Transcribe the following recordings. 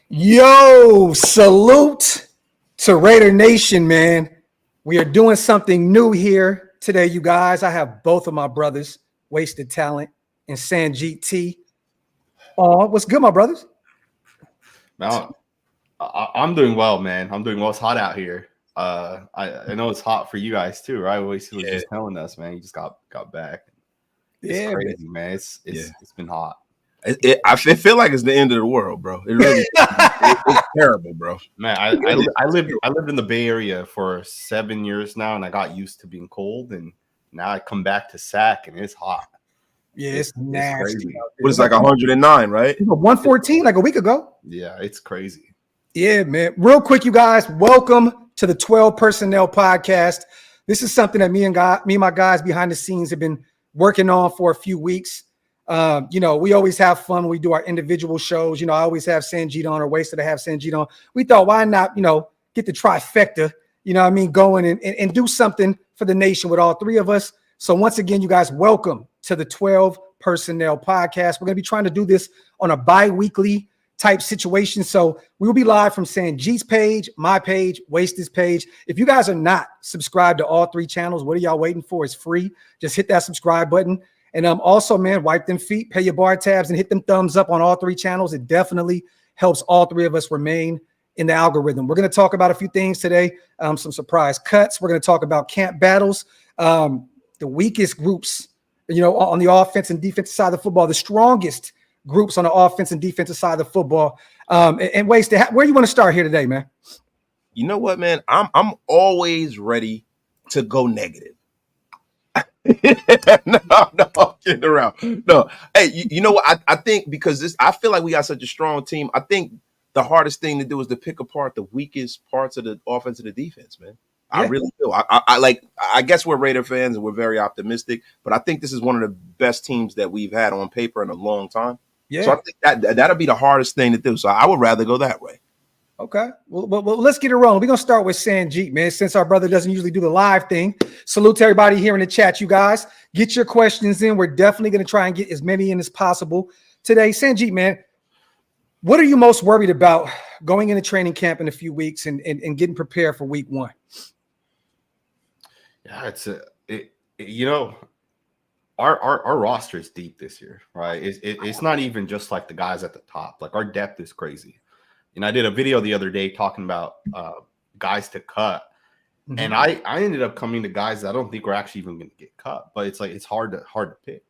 Yo, salute to Raider Nation, man. We are doing something new here today, you guys. I have both of my brothers, Wasted Talent and Sanjit T. What's good, my brothers? Now, I'm doing well, man. I'm doing well. It's hot out here. I know it's hot for you guys too, right? Wasted was just telling us, man. You just got back. It's crazy, man. It's been hot. I feel like it's the end of the world, bro. It really it's terrible, bro. Man, I lived in the Bay Area for 7 years now, and I got used to being cold, and now I come back to SAC and it's hot. Yeah, it's nasty. What is like 109, right? 114 like a week ago. Yeah, it's crazy. Yeah, man. Real quick, you guys, welcome to the 12 Personnel Podcast. This is something that me and my guys behind the scenes have been working on for a few weeks. We always have fun when we do our individual shows. I always have Sanjit on or Wasted to have Sanjit on. We thought, why not, get the trifecta, going and do something for the nation with all three of us. So once again, you guys, welcome to the 12 Personnel Podcast. We're going to be trying to do this on a bi-weekly type situation. So we will be live from Sanjit's page, my page, Wasted's page. If you guys are not subscribed to all three channels, what are y'all waiting for? It's free. Just hit that subscribe button. And also, man, wipe them feet, pay your bar tabs, and hit them thumbs up on all three channels. It definitely helps all three of us remain in the algorithm. We're going to talk about a few things today, some surprise cuts. We're going to talk about camp battles, the weakest groups, on the offense and defensive side of the football, the strongest groups on the offense and defensive side of the football. And Wasted, where you want to start here today, man? You know what, man? I'm always ready to go negative. No, I'm kidding around. No, hey, you know what? I think because I feel like we got such a strong team. I think the hardest thing to do is to pick apart the weakest parts of the offense and the defense, man. Yeah. I really do. I guess we're Raider fans and we're very optimistic, but I think this is one of the best teams that we've had on paper in a long time. Yeah. So I think that'll be the hardest thing to do. So I would rather go that way. Okay. Well, let's get it rolling. We're going to start with Sanjit, man, since our brother doesn't usually do the live thing. Salute to everybody here in the chat, you guys. Get your questions in. We're definitely going to try and get as many in as possible today. Sanjit, man, what are you most worried about going into training camp in a few weeks and getting prepared for week one? Yeah, our roster is deep this year, right? It's not even just like the guys at the top. Like our depth is crazy. And I did a video the other day talking about guys to cut. Mm-hmm. And I ended up coming to guys that I don't think are actually even going to get cut. But it's hard to pick.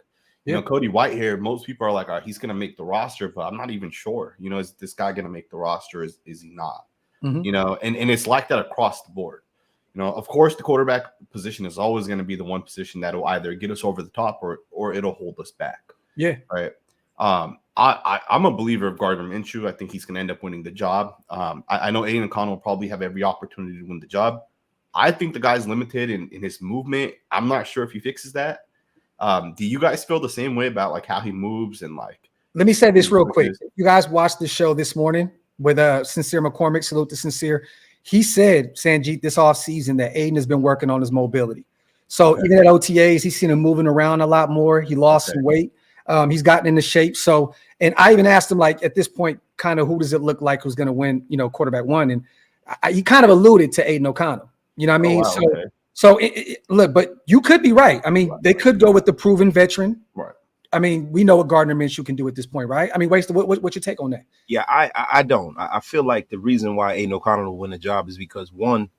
Yeah. Cody Whitehair, most people are like, he's going to make the roster, but I'm not even sure. Is this guy going to make the roster? Is he not? Mm-hmm. And it's like that across the board. Of course, the quarterback position is always going to be the one position that will either get us over the top or it'll hold us back. Yeah. Right. I'm a believer of Gardner Minshew. I think he's going to end up winning the job. I know Aiden O'Connell will probably have every opportunity to win the job. I think the guy's limited in his movement. I'm not sure if he fixes that. Do you guys feel the same way about like how he moves and like? Let me say this real quick. You guys watched the show this morning with Sincere McCormick. Salute to Sincere. He said, Sanjit, this offseason that Aiden has been working on his mobility. So even at OTAs, he's seen him moving around a lot more. He lost some weight. He's gotten into shape. So, and I even asked him, like, at this point, kind of who does it look like who's going to win, quarterback one? And he kind of alluded to Aiden O'Connell. You know what I mean? Oh, wow, So look, but you could be right. I mean, they could go with the proven veteran. Right. I mean, we know what Gardner Minshew can do at this point, right? I mean, Wasted, what's your take on that? Yeah, I don't. I feel like the reason why Aiden O'Connell will win the job is because, one,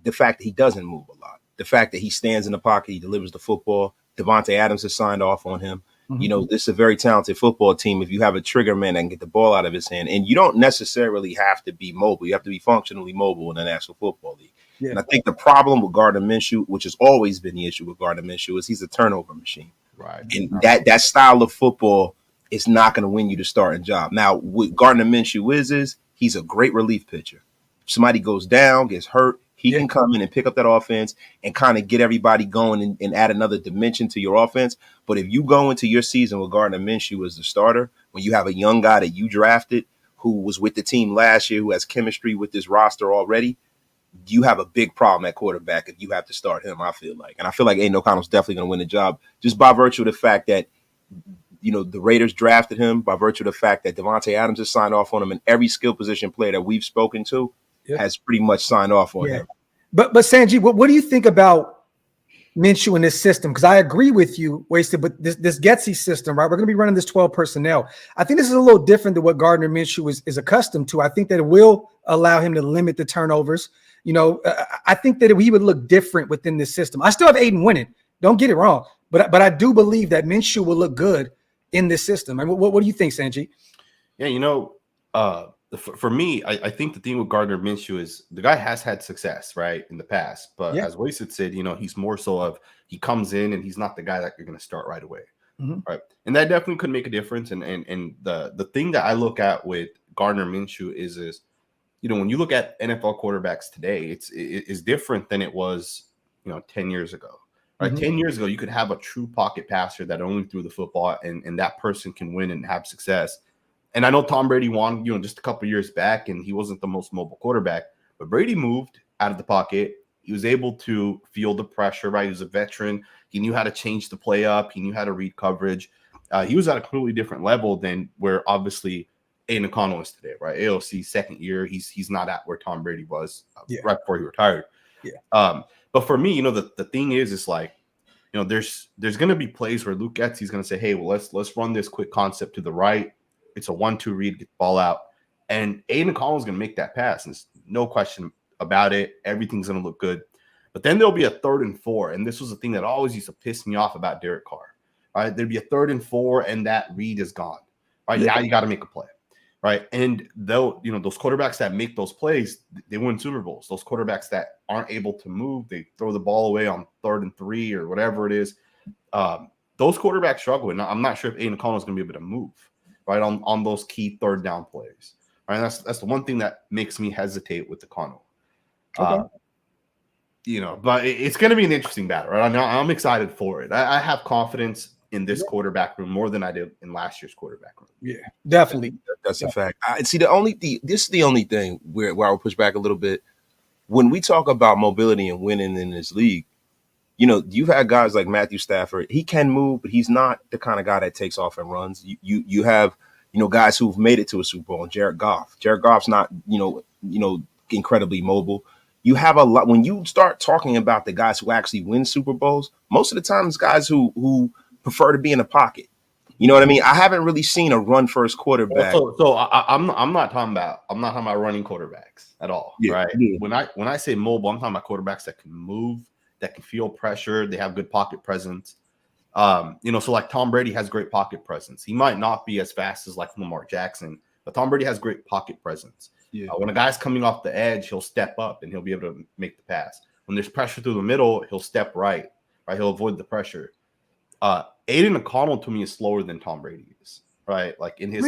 the fact that he doesn't move a lot. The fact that he stands in the pocket, he delivers the football. Devontae Adams has signed off on him. Mm-hmm. This is a very talented football team. If you have a trigger man that can get the ball out of his hand, and you don't necessarily have to be mobile. You have to be functionally mobile in the National Football League. Yeah. And I think the problem with Gardner Minshew, which has always been the issue with Gardner Minshew, is he's a turnover machine. Right. And that style of football is not going to win you the starting job. Now, what Gardner Minshew is he's a great relief pitcher. If somebody goes down, gets hurt, he can come in and pick up that offense and kind of get everybody going and add another dimension to your offense. But if you go into your season with Gardner Minshew as the starter, when you have a young guy that you drafted who was with the team last year, who has chemistry with this roster already, you have a big problem at quarterback if you have to start him, I feel like. And I feel like Aiden O'Connell's definitely going to win the job just by virtue of the fact that the Raiders drafted him by virtue of the fact that Devontae Adams has signed off on him, and every skill position player that we've spoken to has pretty much signed off on him. But Sanjit, what do you think about Minshew in this system? Because I agree with you, Wasted, but this Getsy system, right? We're going to be running this 12 personnel. I think this is a little different than what Gardner Minshew is accustomed to. I think that it will allow him to limit the turnovers. I think that he would look different within this system. I still have Aiden winning. Don't get it wrong. But I do believe that Minshew will look good in this system. I mean, what do you think, Sanjit? Yeah, for me, I think the thing with Gardner Minshew is the guy has had success, right, in the past. But as Wasted said, he's more so of he comes in and he's not the guy that you're going to start right away, right? And that definitely could make a difference. And the thing that I look at with Gardner Minshew is when you look at NFL quarterbacks today, it's different than it was 10 years ago. Right, 10 years ago, you could have a true pocket passer that only threw the football, and that person can win and have success. And I know Tom Brady won, just a couple of years back, and he wasn't the most mobile quarterback. But Brady moved out of the pocket. He was able to feel the pressure, right? He was a veteran. He knew how to change the play up. He knew how to read coverage. He was at a completely different level than where obviously Aiden O'Connell is today, right? AOC second year, he's not at where Tom Brady was right before he retired. Yeah. But for me, the thing is like, there's going to be plays where Luke Getsy's going to say, hey, well, let's run this quick concept to the right. It's a 1-2 read, get the ball out. And Aiden O'Connell's going to make that pass. And no question about it. Everything's going to look good. But then there'll be a 3rd and 4. And this was the thing that always used to piss me off about Derek Carr. Right? There'd be a 3rd and 4, and that read is gone. Right? Now you got to make a play. Right. And though, those quarterbacks that make those plays, they win Super Bowls. Those quarterbacks that aren't able to move, they throw the ball away on 3rd and 3 or whatever it is. Those quarterbacks struggle. And I'm not sure if Aiden O'Connell is going to be able to move right on those key 3rd down plays. Right. That's the one thing that makes me hesitate with O'Connell. Okay. But it's going to be an interesting battle. Right. I'm excited for it. I have confidence in this quarterback room more than I did in last year's quarterback room. Yeah, definitely. That's a fact. This is the only thing where I would push back a little bit. When we talk about mobility and winning in this league, you've had guys like Matthew Stafford. He can move, but he's not the kind of guy that takes off and runs. You have, guys who've made it to a Super Bowl, and Jared Goff. Jared Goff's not, incredibly mobile. You have a lot when you start talking about the guys who actually win Super Bowls. Most of the time, it's guys who prefer to be in the pocket. You know what I mean? I haven't really seen a run first quarterback. So I'm not talking about running quarterbacks at all. Right? Yeah. When I say mobile, I'm talking about quarterbacks that can move, that can feel pressure, they have good pocket presence. So like Tom Brady has great pocket presence. He might not be as fast as like Lamar Jackson, but Tom Brady has great pocket presence. Yeah. When a guy's coming off the edge, he'll step up and he'll be able to make the pass. When there's pressure through the middle, he'll step right? He'll avoid the pressure. Aiden O'Connell to me is slower than Tom Brady is, right? Like in his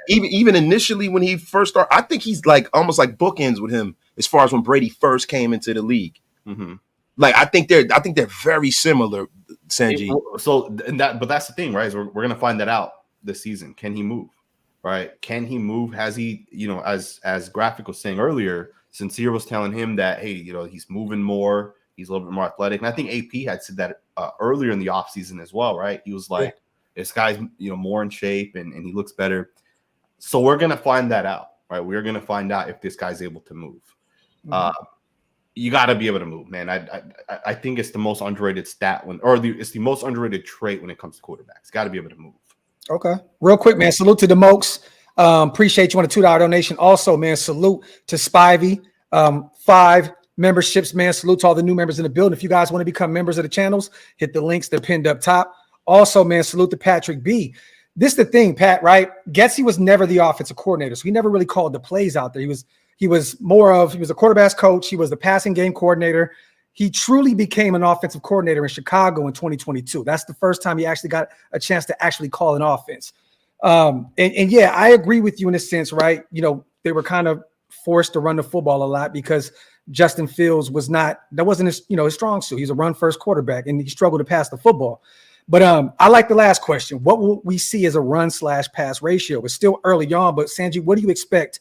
even initially when he first started, I think he's like almost like bookends with him as far as when Brady first came into the league. Mm-hmm. Like I think they're very similar, Sanjay. But that's the thing, right? Is we're gonna find that out this season. Can he move? Right? Can he move? Has he, as Graphk was saying earlier, Sincere was telling him that, hey, he's moving more. He's a little bit more athletic. And I think AP had said that earlier in the offseason as well, right? He was like, this guy's, more in shape and he looks better. So we're going to find that out, right? We're going to find out if this guy's able to move. Mm-hmm. You got to be able to move, man. I think it's the most underrated stat it's the most underrated trait when it comes to quarterbacks. Got to be able to move. Okay. Real quick, man. Salute to the Mokes. Appreciate you on a $2 donation. Also, man, salute to Spivey. 5 memberships, man. Salute to all the new members in the building. If you guys want to become members of the channels, hit the links. They're pinned up top. Also, man, salute to Patrick B. This is the thing, Pat, right? Getsy was never the offensive coordinator, so he never really called the plays out there. He was a quarterback's coach. He was the passing game coordinator. He truly became an offensive coordinator in Chicago in 2022. That's the first time he actually got a chance to actually call an offense. And yeah, I agree with you in a sense, right? They were kind of forced to run the football a lot because Justin Fields wasn't his strong suit. He's a run first quarterback and he struggled to pass the football. But I like the last question. What will we see as a run/pass ratio? It's still early on, but Sanjay, what do you expect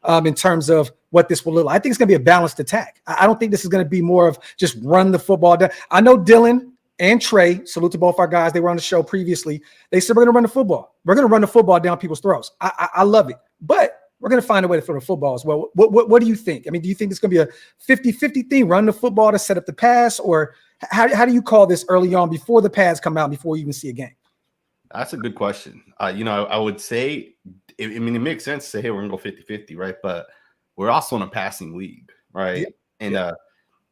in terms of what this will look like? I think it's going to be a balanced attack. I don't think this is going to be more of just run the football down. I know Dylan and Trey, salute to both our guys. They were on the show previously. They said, we're going to run the football. We're going to run the football down people's throats. I love it. But we're going to find a way to throw the football as well. What do you think? I mean, do you think it's going to be a 50-50 thing, run the football to set up the pass? Or how do you call this early on before the pads come out, before you even see a game? That's a good question. I would say, it makes sense to say, hey, we're going to go 50-50, right? But we're also in a passing league, right? Yeah. And,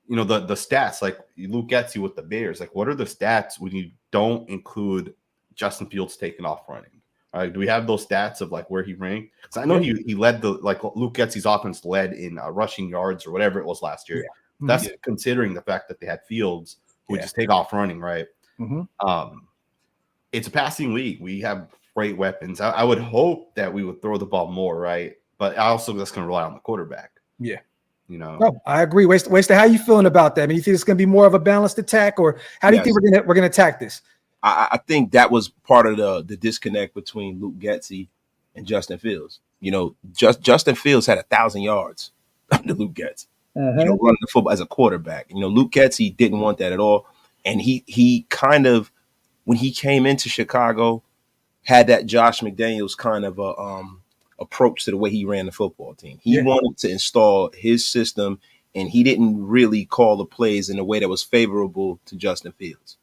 the stats, like Luke Getsy with the Bears, like what are the stats when you don't include Justin Fields taking off running? All right, do we have those stats of like where he ranked? Because I know he led Luke Getsy's offense led in rushing yards or whatever it was last year. Yeah. That's considering the fact that they had Fields who would just take off running, right? Mm-hmm. It's a passing league. We have great weapons. I would hope that we would throw the ball more, right? But also that's going to rely on the quarterback. Yeah. No, I agree. Wasted. How are you feeling about that? I mean, you think it's going to be more of a balanced attack, or how do you think we're going to attack this? I think that was part of the disconnect between Luke Getsy and Justin Fields. Justin Fields had 1,000 yards under Luke Getsy. Running the football as a quarterback. Luke Getsy didn't want that at all, and he kind of, when he came into Chicago, had that Josh McDaniels kind of approach to the way he ran the football team. He wanted to install his system, and he didn't really call the plays in a way that was favorable to Justin Fields.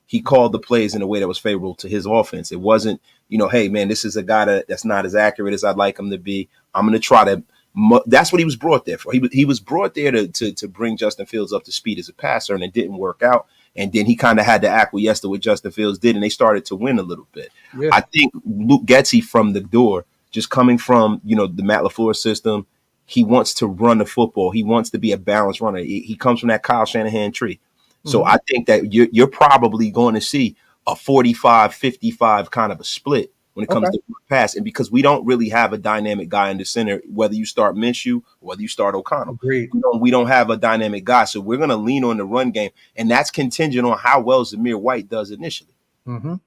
He called the plays in a way that was favorable to his offense. It wasn't, hey, man, this is a guy that's not as accurate as I'd like him to be. I'm going to try to – that's what he was brought there for. He was brought there to bring Justin Fields up to speed as a passer, and it didn't work out. And then he kind of had to acquiesce to what Justin Fields did, and they started to win a little bit. Yeah. I think Luke Getsy from the door – just coming from, the Matt LaFleur system, he wants to run the football. He wants to be a balanced runner. He comes from that Kyle Shanahan tree. So I think that you're probably going to see a 45-55 kind of a split when it comes to pass. And because we don't really have a dynamic guy in the center, whether you start Minshew or whether you start O'Connell. Agreed. We don't have a dynamic guy. So we're going to lean on the run game. And that's contingent on how well Zamir White does initially. Zamir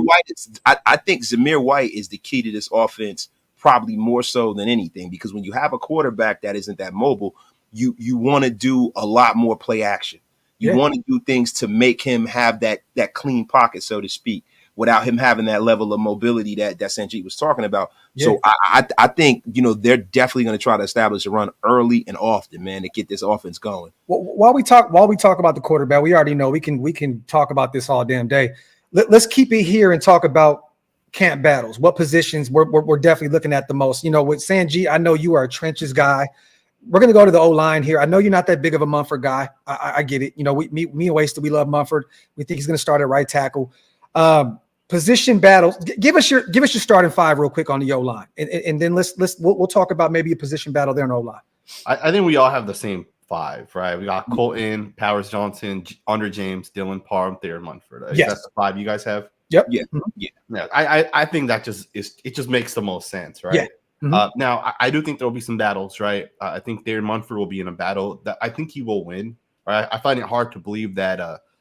White I think Zamir White is the key to this offense, probably more so than anything, because when you have a quarterback that isn't that mobile, you want to do a lot more play action. You want to do things to make him have that clean pocket, so to speak, without him having that level of mobility that Sanjit was talking about. Yeah. So I think, they're definitely going to try to establish a run early and often, man, to get this offense going. Well, while we talk about the quarterback, we already know we can talk about this all damn day. Let's keep it here and talk about camp battles. What positions we're definitely looking at the most? With Sanjit, I know you are a trenches guy. We're going to go to the O-line here. I know you're not that big of a Munford guy. I get it. Me and Wasted, we love Munford. We think he's going to start at right tackle. Position battles. Give us your starting five real quick on the O-line, and then we'll talk about maybe a position battle there on O-line. I think we all have the same five, right? We got Colton, Powers Johnson, Andre James, Dylan Parham, Thayer Munford. Is that the five you guys have? Yep. Yeah. Yeah. I think that just makes the most sense, right? Yeah. Now I do think there'll be some battles, right? I think Thayer Munford will be in a battle that I think he will win. Right? I find it hard to believe that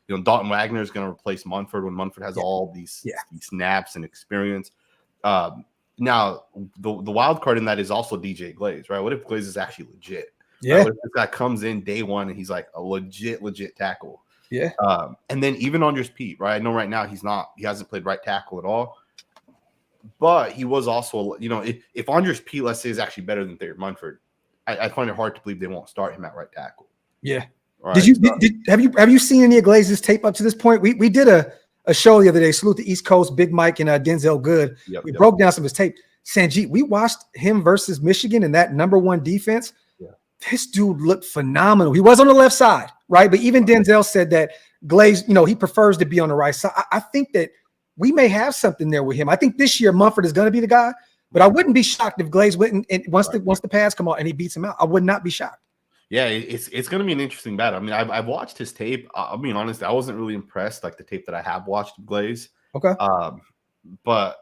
Dalton Wagner is going to replace Munford when Munford has all these snaps and experience. Now the wild card in that is also DJ Glaze, right? What if Glaze is actually legit? Yeah. What if this guy comes in day one and he's like a legit tackle? Yeah. And then even Andres Pete, right? I know right now he hasn't played right tackle at all. But he was also, if Andres Pete, let's say, is actually better than Thayer Munford, I find it hard to believe they won't start him at right tackle. Yeah. Right? Have you seen any of Glaze's tape up to this point? We did a show the other day, salute the East Coast, Big Mike and Denzel Good. We broke down some of his tape. Sanjit, we watched him versus Michigan in that number one defense. Yeah. This dude looked phenomenal. He was on the left side, right? But even Denzel said that Glaze, he prefers to be on the right side. I think that we may have something there with him. I think this year Munford is going to be the guy, but I wouldn't be shocked if Glaze went and once the pads come out and he beats him out. I would not be shocked. Yeah, it's going to be an interesting battle. I mean, I've watched his tape. I'll be honest, I wasn't really impressed, like the tape that I have watched of Glaze. Okay. But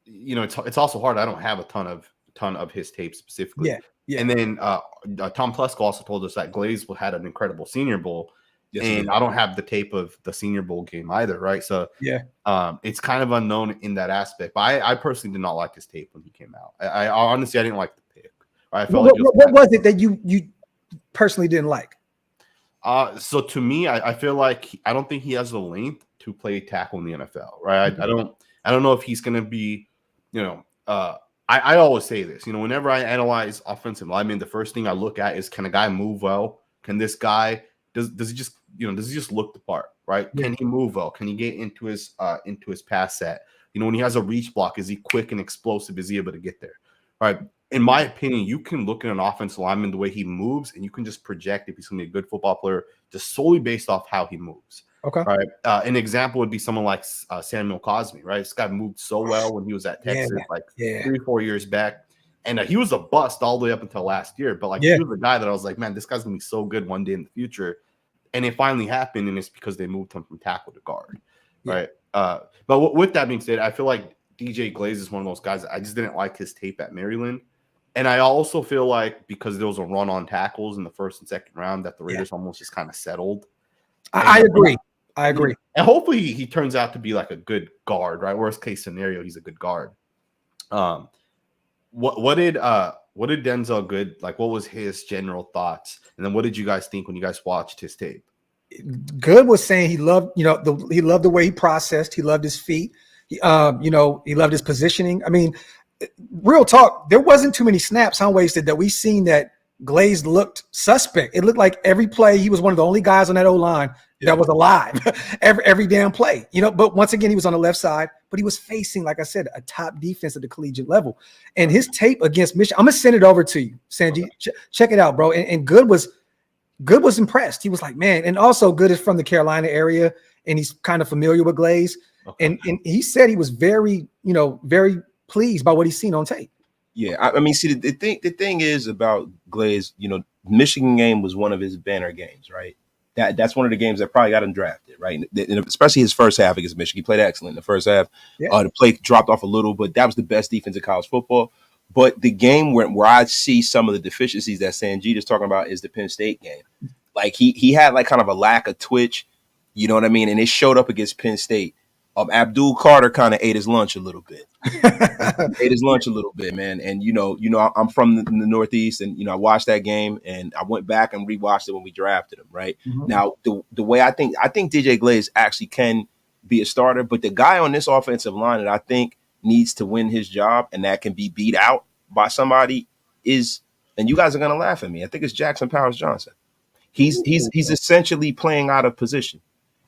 it's also hard. I don't have a ton of his tape specifically. Yeah. And then Tom Plesko also told us that Glaze had an incredible Senior Bowl. Yes, and I don't have the tape of the Senior Bowl game either, right? So it's kind of unknown in that aspect. But I personally did not like his tape when he came out. I honestly didn't like the pick. I felt what was it that you personally didn't like? So to me, I feel like I don't think he has the length to play tackle in the NFL, right? I don't know if he's going to be, I always say this, whenever I analyze offensive linemen, the first thing I look at is, can a guy move well? Can this guy does he just look the part, right? Yeah. Can he move well? Can he get into his pass set? When he has a reach block, is he quick and explosive? Is he able to get there? Right. In my opinion, you can look at an offensive lineman the way he moves, and you can just project if he's going to be a good football player just solely based off how he moves. Okay. Right. An example would be someone like Samuel Cosme, right? This guy moved so well when he was at Texas, 3-4 years back. And he was a bust all the way up until last year. But he was a guy that I was like, man, this guy's going to be so good one day in the future. And it finally happened, and it's because they moved him from tackle to guard. Right. But with that being said, I feel like DJ Glaze is one of those guys. I just didn't like his tape at Maryland. And I also feel like because there was a run on tackles in the first and second round that the Raiders almost just kind of settled. I agree. And hopefully he turns out to be like a good guard, right? Worst case scenario, he's a good guard. What did Denzel Good, like, what was his general thoughts? And then what did you guys think when you guys watched his tape? Good was saying he loved, he loved the way he processed. He loved his feet. He loved his positioning. I mean, real talk, there wasn't too many snaps unwasted that we seen that Glaze looked suspect. It looked like every play he was one of the only guys on that O-line that was alive every damn play. But once again, he was on the left side, but he was facing, like I said, a top defense at the collegiate level. And his tape against Michigan, I'm gonna send it over to you, Sanjit. Okay. Check it out, bro. And Good was impressed. He was like, man, and also Good is from the Carolina area, and he's kind of familiar with Glaze. Okay. And he said he was very pleased by what he's seen on tape. Yeah, I mean, see, the thing is about Glaze, Michigan game was one of his banner games, right? That's one of the games that probably got him drafted, right? And especially his first half against Michigan. He played excellent in the first half. Yeah. The play dropped off a little, but that was the best defense in college football. But the game where I see some of the deficiencies that Sanjit is talking about is the Penn State game. Like he had like kind of a lack of twitch, you know what I mean? And it showed up against Penn State. Abdul Carter kind of ate his lunch a little bit. Man. And I'm from the Northeast, and I watched that game, and I went back and rewatched it when we drafted him. Right. Mm-hmm. Now, the way I think DJ Glaze actually can be a starter, but the guy on this offensive line that I think needs to win his job and that can be beat out by somebody is, and you guys are gonna laugh at me, I think it's Jackson Powers Johnson. He's essentially playing out of position.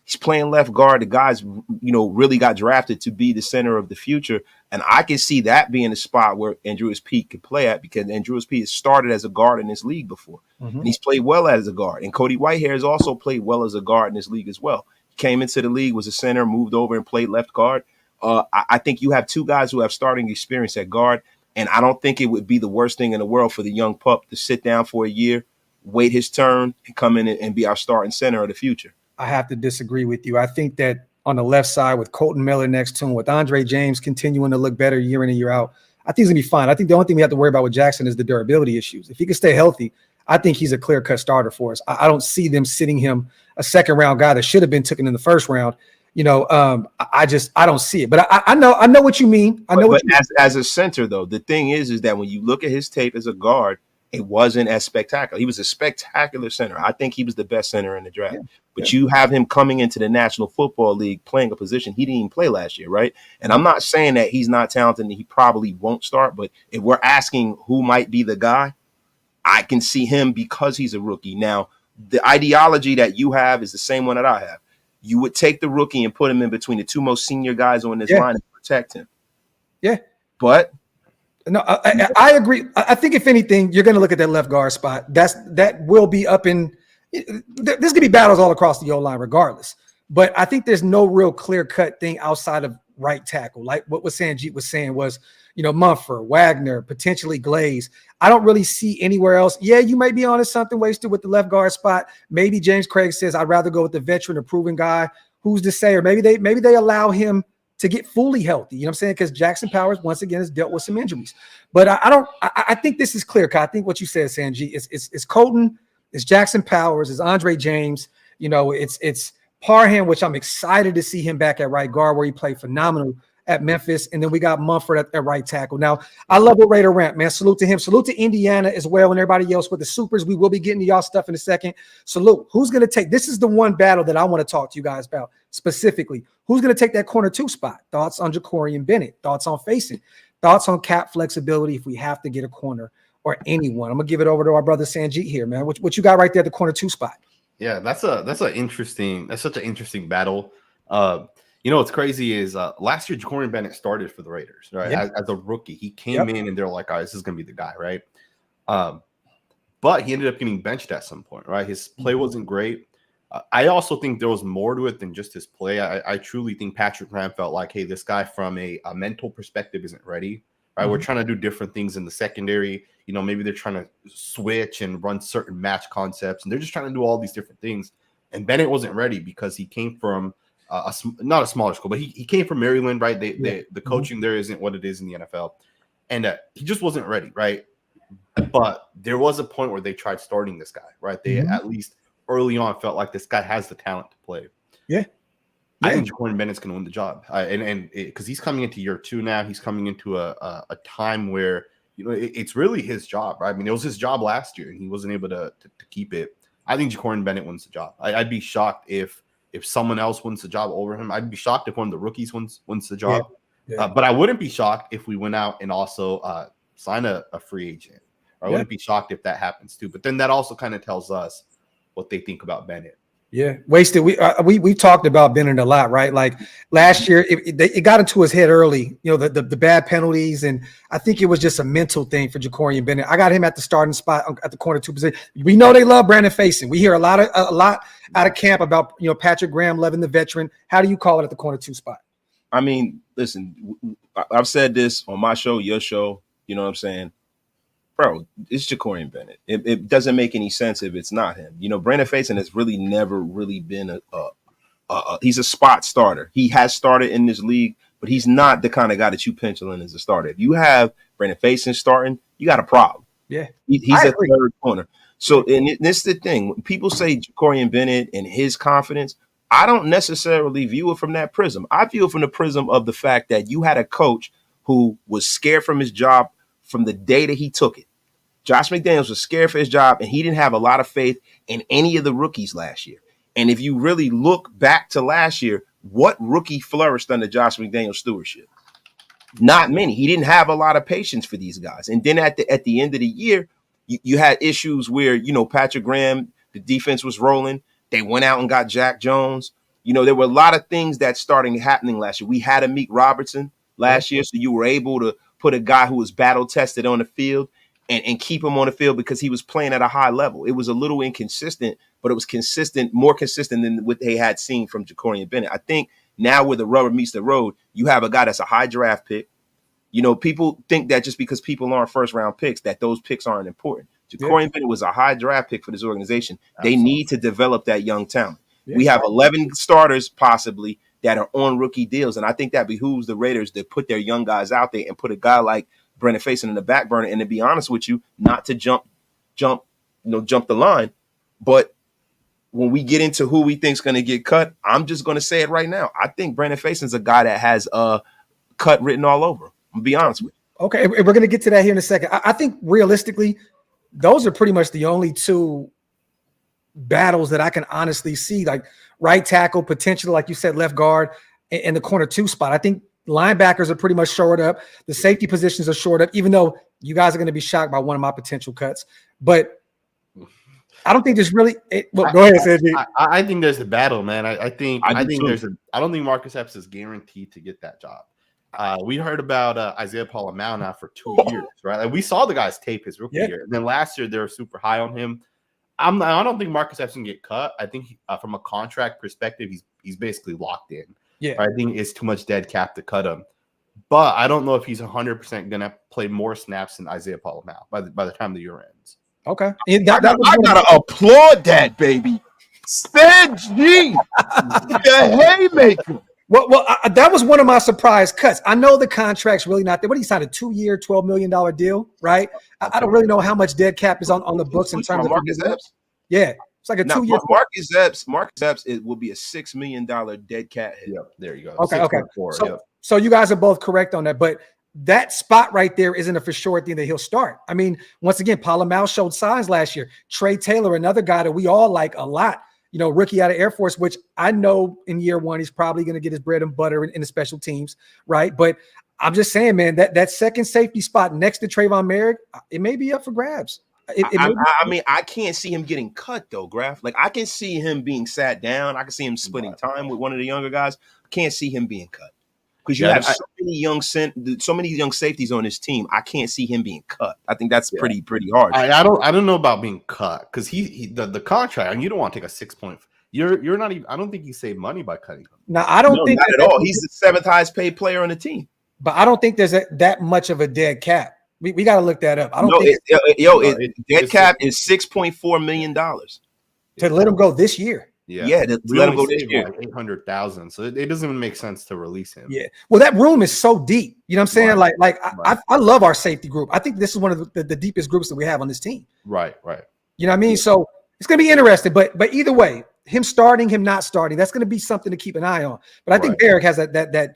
He's playing left guard. The guys, really got drafted to be the center of the future. And I can see that being a spot where Andrews Pete could play at, because Andrews Pete has started as a guard in this league before. Mm-hmm. And he's played well as a guard. And Cody Whitehair has also played well as a guard in this league as well. He came into the league, was a center, moved over and played left guard. I think you have two guys who have starting experience at guard. And I don't think it would be the worst thing in the world for the young pup to sit down for a year, wait his turn, and come in and be our starting center of the future. I have to disagree with you. I think that on the left side with Colton Miller next to him, with Andre James continuing to look better year in and year out, I think he's going to be fine. I think the only thing we have to worry about with Jackson is the durability issues. If he can stay healthy, I think he's a clear-cut starter for us. I don't see them sitting him a second-round guy that should have been taken in the first round. I don't see it. But I know what you mean. As a center, though, the thing is that when you look at his tape as a guard, it wasn't as spectacular. He was a spectacular center. I think he was the best center in the draft. Yeah. But you have him coming into the National Football League playing a position he didn't even play last year, right? And I'm not saying that he's not talented and he probably won't start, but if we're asking who might be the guy, I can see him because he's a rookie. Now, the ideology that you have is the same one that I have. You would take the rookie and put him in between the two most senior guys on this line and protect him. Yeah. But no, I agree. I think if anything, you're going to look at that left guard spot. That will be up in. There's going to be battles all across the O-line regardless. But I think there's no real clear-cut thing outside of right tackle. Like what Sanjit was saying was, Mumford, Wagner, potentially Glaze. I don't really see anywhere else. Yeah, you may be onto something wasted with the left guard spot. Maybe James Craig says, I'd rather go with the veteran or proven guy. Who's to say? Or maybe they allow him to get fully healthy. You know what I'm saying? Because Jackson Powers, once again, has dealt with some injuries. But I think this is clear. I think what you said, Sanjit, it's Colton, it's Jackson Powers, it's Andre James. It's Parham, which I'm excited to see him back at right guard, where he played phenomenal at Memphis, and then we got Mumford at right tackle. Now, I love what Raider Ramp, man. Salute to him. Salute to Indiana as well, and everybody else with the Supers. We will be getting to y'all stuff in a second. Salute. Who's going to take – this is the one battle that I want to talk to you guys about specifically. Who's going to take that corner 2 spot? Thoughts on Jacorian Bennett? Thoughts on facing? Thoughts on cap flexibility if we have to get a corner or anyone? I'm going to give it over to our brother Sanjit here, man. What you got right there at the corner 2 spot? Yeah, that's such an interesting battle. What's crazy is last year Jacorian Bennett started for the Raiders, right? Yeah. As a rookie, he came in and they're like, "All right, this is gonna be the guy," right? But he ended up getting benched at some point, right? His play wasn't great. I also think there was more to it than just his play. I truly think Patrick Graham felt like, hey, this guy from a mental perspective isn't ready, right? We're trying to do different things in the secondary. Maybe they're trying to switch and run certain match concepts, and they're just trying to do all these different things. And Bennett wasn't ready because he came from not a smaller school, but he came from Maryland, right? The coaching there isn't what it is in the NFL, and he just wasn't ready, right? But there was a point where they tried starting this guy, right? They at least early on felt like this guy has the talent to play. Yeah. I think Jacorian Bennett's going to win the job, and because he's coming into year 2 now, he's coming into a time where it's really his job, right? I mean, it was his job last year, and he wasn't able to keep it. I think Jacorian Bennett wins the job. I'd be shocked if someone else wins the job over him. I'd be shocked if one of the rookies wins the job. Yeah. But I wouldn't be shocked if we went out and also sign a free agent. Or I wouldn't be shocked if that happens too. But then that also kind of tells us what they think about Bennett. Yeah, wasted. We talked about Bennett a lot, right? Like last year, it got into his head early. The bad penalties, and I think it was just a mental thing for Jacorian Bennett. I got him at the starting spot at the corner 2 position. We know they love Brandon Facing. We hear a lot out of camp about Patrick Graham loving the veteran. How do you call it at the corner 2 spot? I mean, listen, I've said this on my show, your show. You know what I'm saying? Bro, it's Jacorian Bennett. It doesn't make any sense if it's not him. Brandon Faison has really never really been he's a spot starter. He has started in this league, but he's not the kind of guy that you pencil in as a starter. If you have Brandon Faison starting, you got a problem. Yeah. He's a third corner. So, and this is the thing. When people say Jacorian Bennett and his confidence, I don't necessarily view it from that prism. I view it from the prism of the fact that you had a coach who was scared from his job from the day that he took it. Josh McDaniels was scared for his job, and he didn't have a lot of faith in any of the rookies last year. And if you really look back to last year, what rookie flourished under Josh McDaniels' stewardship? Not many. He didn't have a lot of patience for these guys. And then at the end of the year, you had issues where, Patrick Graham, the defense was rolling. They went out and got Jack Jones. There were a lot of things that started happening last year. We had Amik Robertson last year, so you were able to put a guy who was battle tested on the field and keep him on the field because he was playing at a high level. It was a little inconsistent, but it was more consistent than what they had seen from Jacorian Bennett. I think now where the rubber meets the road, you have a guy that's a high draft pick. People think that just because people aren't first round picks, that those picks aren't important. Jacorian Bennett was a high draft pick for this organization. Absolutely. They need to develop that young talent. Yeah. We have 11 starters possibly that are on rookie deals, and I think that behooves the Raiders to put their young guys out there and put a guy like Brandon Faison in the back burner. And to be honest with you, not to jump the line, but when we get into who we think is going to get cut, I'm just going to say it right now. I think Brandon Faison is a guy that has cut written all over him. I'm gonna be honest with you. Okay, we're going to get to that here in a second. I think realistically, those are pretty much the only two battles that I can honestly see, like right tackle, potentially, like you said, left guard, and the corner 2 spot. I think linebackers are pretty much shored up. The safety positions are shored up, even though you guys are going to be shocked by one of my potential cuts. But I don't think there's really go ahead, Sanjit. I think there's a battle, man. I don't think Marcus Epps is guaranteed to get that job. We heard about Isaiah Palamau now for 2 years, right? Like, we saw the guy's tape his rookie year. And then last year they were super high on him. I don't think Marcus Epps can get cut. I think from a contract perspective, he's basically locked in. Yeah, I think it's too much dead cap to cut him. But I don't know if he's 100% going to play more snaps than Isaiah Palamau by the time the year ends. Okay. I got to applaud that, baby. Sanjit, the haymaker. Well, that was one of my surprise cuts. I know the contract's really not there. What, he signed a 2-year, $12 million deal, right? I don't really know how much dead cap is on the books in terms of Marcus Epps. Yeah, it's like a 2-year. Marcus Epps, it will be a $6 million dead cap hit. Yep, there you go. Okay. 6.4, So, yep. So you guys are both correct on that, but that spot right there isn't a for sure thing that he'll start. I mean, once again, Palomalu showed signs last year. Trey Taylor, another guy that we all like a lot, rookie out of Air Force, which I know in year one, he's probably going to get his bread and butter in the special teams, right? But I'm just saying, man, that second safety spot next to Trayvon Merrick, it may be up for grabs. I mean, I can't see him getting cut though, Graph. Like I can see him being sat down. I can see him splitting time with one of the younger guys. I can't see him being cut. Because you have so many young safeties on this team, I can't see him being cut. I think that's pretty hard. I don't know about being cut because the contract, and you don't want to take a 6 point. You're not even. I don't think you save money by cutting him. No, I don't think not at all. He's the seventh highest paid player on the team. But I don't think there's that much of a dead cap. We got to look that up. I don't think dead cap is $6.4 million to let him go this year. Yeah, to let him go this year. Like 800,000. So it doesn't even make sense to release him. Yeah. Well, that room is so deep. You know what I'm saying? Right. I love our safety group. I think this is one of the deepest groups that we have on this team. Right. You know what I mean? So it's going to be interesting. But either way, him starting, him not starting, that's going to be something to keep an eye on. But I think Merrick has that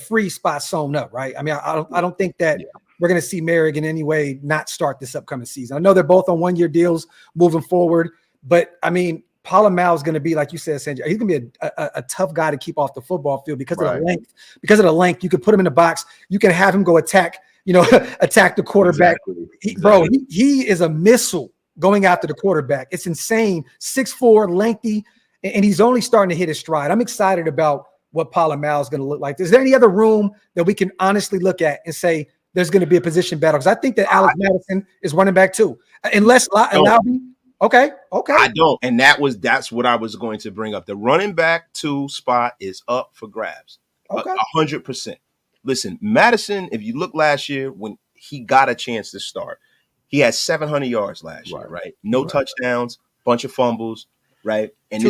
free spot sewn up, right? I mean, I don't think that we're going to see Merrick in any way not start this upcoming season. I know they're both on 1 year deals moving forward, but I mean, Palomalu is going to be, like you said, Sanjay, he's going to be a tough guy to keep off the football field because of the length. Because of the length, you can put him in the box. You can have him go attack the quarterback. Exactly. He is a missile going after the quarterback. It's insane. 6'4", lengthy, and he's only starting to hit his stride. I'm excited about what Palomalu is going to look like. Is there any other room that we can honestly look at and say there's going to be a position battle? Because I think that Alex Madison is running back too. Unless Laube. Okay. I don't, and that's what I was going to bring up. The running back 2 spot is up for grabs. 100%. Listen, Madison, if you look last year when he got a chance to start, he had 700 yards last year, right? No touchdowns, bunch of fumbles, right? And two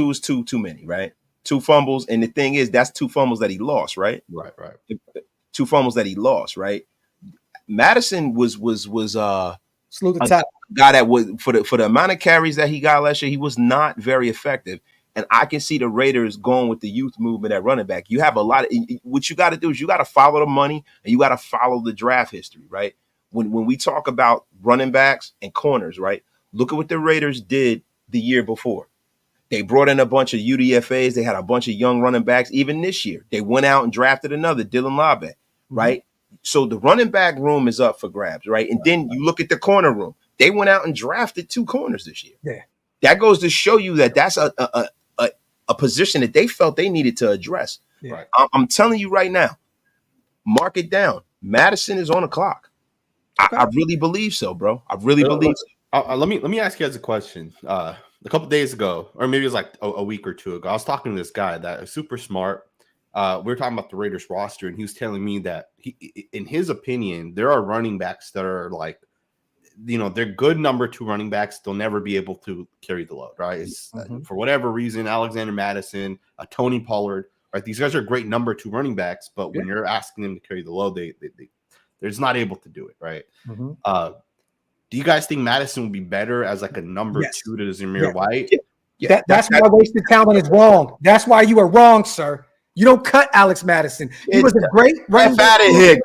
is too many, right? 2 fumbles, and the thing is, that's 2 fumbles that he lost, right? Right. 2 fumbles that he lost, right? Madison was Salute the top guy that was for the amount of carries that he got last year, he was not very effective. And I can see the Raiders going with the youth movement at running back. You have a lot of what you got to do is you got to follow the money and you got to follow the draft history, right? When we talk about running backs and corners, right? Look at what the Raiders did the year before. They brought in a bunch of UDFAs. They had a bunch of young running backs. Even this year, they went out and drafted another Dylan Laube, right? So the running back room is up for grabs, right? And then you look at the corner room. They went out and drafted 2 corners this year. Yeah, that goes to show you that that's a position that they felt they needed to address. Yeah. I'm telling you right now, mark it down. Madison is on the clock. I really believe so, bro. I really believe so. Let me ask you guys a question. A couple days ago, or maybe it was like a week or 2 ago, I was talking to this guy that is super smart. We were talking about the Raiders roster, and he was telling me that in his opinion, there are running backs that are like, they're good number 2 running backs. They'll never be able to carry the load, right? It's for whatever reason, Alexander Madison, Tony Pollard, right? These guys are great number 2 running backs, but when you're asking them to carry the load, they're just not able to do it, right? Do you guys think Madison would be better as like a number 2 to Zamir White? Yeah. That's why wasted talent is wrong. That's why you are wrong, sir. You don't cut Alex Madison. He was a great running back. He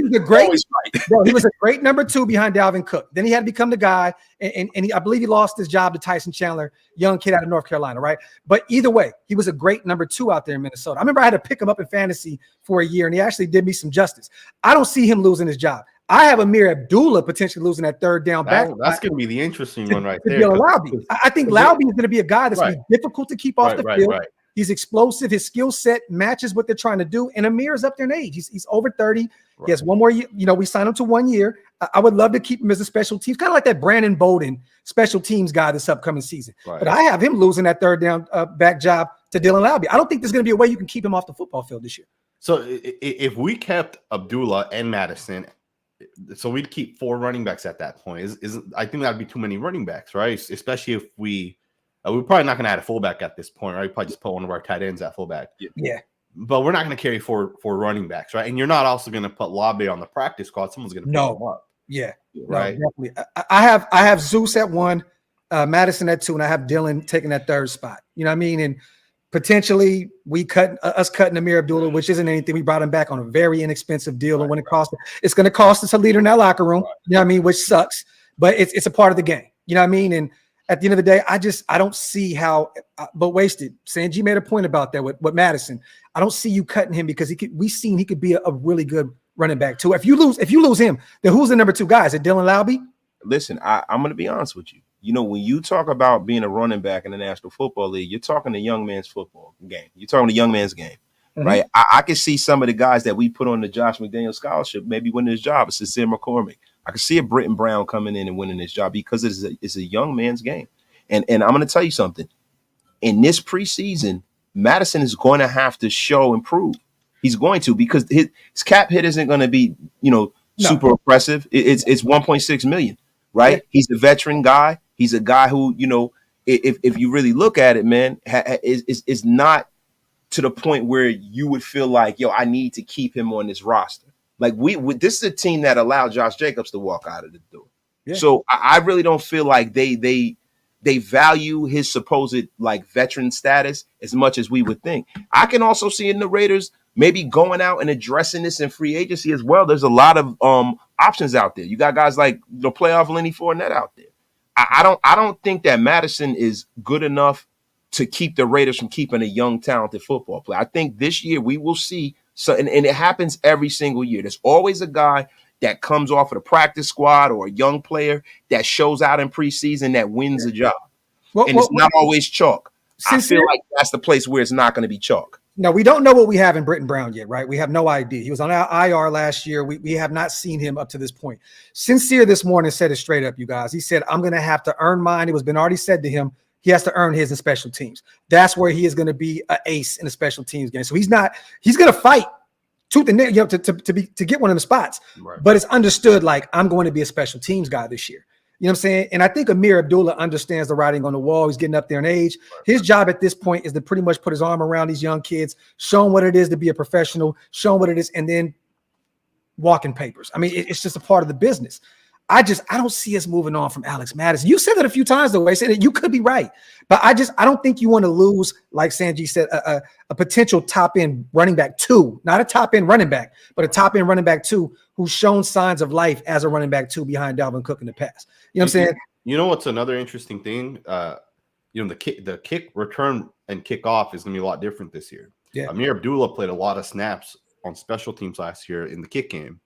was a great number 2 behind Dalvin Cook. Then he had to become the guy, and I believe he lost his job to Tyson Chandler, young kid out of North Carolina, right? But either way, he was a great number 2 out there in Minnesota. I remember I had to pick him up in fantasy for a year, and he actually did me some justice. I don't see him losing his job. I have Amir Abdullah potentially losing that 3rd down back. That's going to be the interesting one right there. Laube. I think Laube is going to be a guy that's going to be difficult to keep off the field. Right. He's explosive. His skill set matches what they're trying to do. And Amir is up there in age. He's over 30. Right. He has 1 more year. We signed him to 1 year. I would love to keep him as a special teams, kind of like that Brandon Bolden special teams guy this upcoming season. Right. But I have him losing that 3rd down back job to Dylan Laube. I don't think there's going to be a way you can keep him off the football field this year. So if we kept Abdullah and Madison, so we'd keep 4 running backs at that point. I think that'd be too many running backs, right? Especially if we're probably not going to add a fullback at this point, right? We probably just put one of our tight ends at fullback. Yeah. But we're not going to carry four running backs, right? And you're not also going to put Laube on the practice squad. Someone's going to pick him up. Yeah. Right. No, definitely. I have Zeus at 1, Madison at 2, and I have Dylan taking that 3rd spot. You know what I mean? And potentially us cutting Amir Abdullah, which isn't anything. We brought him back on a very inexpensive deal, and when it's going to cost us a leader in that locker room. You know what I mean? Which sucks, but it's a part of the game. You know what I mean? And at the end of the day, I don't see how. But wasted. Sanjit made a point about that with Madison. I don't see you cutting him because we've seen he could be a really good running back too. If you lose him, then who's the number 2 guy? Is it Dylan Laube? Listen, I'm going to be honest with you. You know, when you talk about being a running back in the National Football League, you're talking a young man's football game. You're talking a young man's game, right? I can see some of the guys that we put on the Josh McDaniels scholarship maybe winning his job. It's Sincere McCormick. I can see a Britton Brown coming in and winning his job because it's a young man's game. And I'm going to tell you something. In this preseason, Madison is going to have to show and prove. He's going to, because his cap hit isn't going to be, super oppressive. It's 1.6 million, right? Yeah. He's a veteran guy. He's a guy who, if you really look at it, man, is not to the point where you would feel like, I need to keep him on this roster. Like this is a team that allowed Josh Jacobs to walk out of the door. Yeah. So I really don't feel like they value his supposed veteran status as much as we would think. I can also see in the Raiders maybe going out and addressing this in free agency as well. There's a lot of options out there. You got guys like the playoff Lenny Fournette out there. I don't think that Madison is good enough to keep the Raiders from keeping a young, talented football player. I think this year we will see, and it happens every single year. There's always a guy that comes off of the practice squad or a young player that shows out in preseason that wins a job. It's not always chalk. I feel like that's the place where it's not going to be chalk. No, we don't know what we have in Britton Brown yet, right? We have no idea. He was on our IR last year. We have not seen him up to this point. Sincere this morning said it straight up, you guys. He said, I'm going to have to earn mine. It was been already said to him. He has to earn his in special teams. That's where he is going to be an ace in a special teams game. So he's going to fight tooth and nail, to get one of the spots. Right. But it's understood, I'm going to be a special teams guy this year. You know what I'm saying? And I think Amir Abdullah understands the writing on the wall. He's getting up there in age. His job at this point is to pretty much put his arm around these young kids, show them what it is to be a professional, show them what it is, and then walking papers. I mean, it's just a part of the business. I don't see us moving on from Alex Madison. You said that a few times, though. I said that you could be right, but I don't think you want to lose, like Sanjit said, a potential top end running back 2, not a top end running back, but a top end running back 2 who's shown signs of life as a running back 2 behind Dalvin Cook in the past. You know what I'm saying? You know what's another interesting thing? The kick return and kickoff is going to be a lot different this year. Yeah. Amir Abdullah played a lot of snaps on special teams last year in the kick game.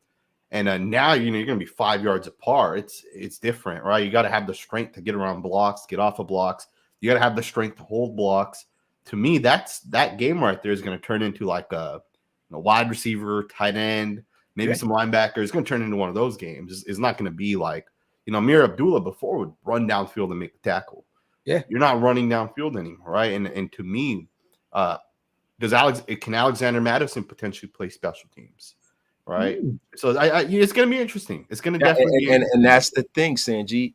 And now, you're going to be 5 yards apart. It's different, right? You got to have the strength to get around blocks, get off of blocks. You got to have the strength to hold blocks. To me, that game right there is going to turn into a wide receiver, tight end, maybe some linebacker. It's going to turn into one of those games. It's not going to be Amir Abdullah before would run downfield and make the tackle. Yeah, you're not running downfield anymore, right? And to me, can Alexander Madison potentially play special teams? Right. So it's going to be interesting. It's going to definitely be interesting. And that's the thing, Sanjit.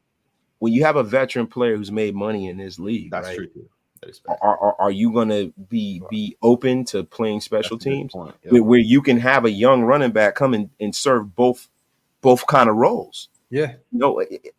When you have a veteran player who's made money in this league, that's true too. That is are you going to be open to playing special teams where you can have a young running back come and serve both kind of roles? Yeah.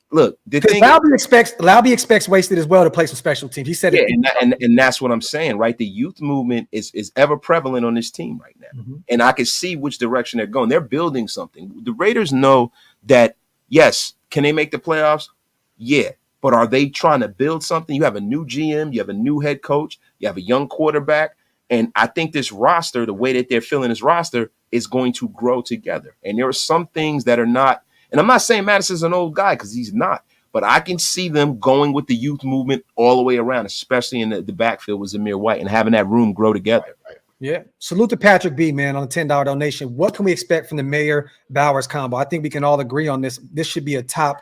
Look, the thing Laube expects Wasted as well to play some special teams. He said it. And that's what I'm saying, right? The youth movement is ever prevalent on this team right now. Mm-hmm. And I can see which direction they're going. They're building something. The Raiders know that, yes, can they make the playoffs? Yeah. But are they trying to build something? You have a new GM, you have a new head coach, you have a young quarterback. And I think this roster, the way that they're filling this roster, is going to grow together. And there are some things that are not. And I'm not saying Madison's an old guy because he's not, but I can see them going with the youth movement all the way around, especially in the backfield with Zamir White and having that room grow together. Right. Yeah. Salute to Patrick B, man, on the $10 donation. What can we expect from the Mayer Bowers combo? I think we can all agree on this. This should be a top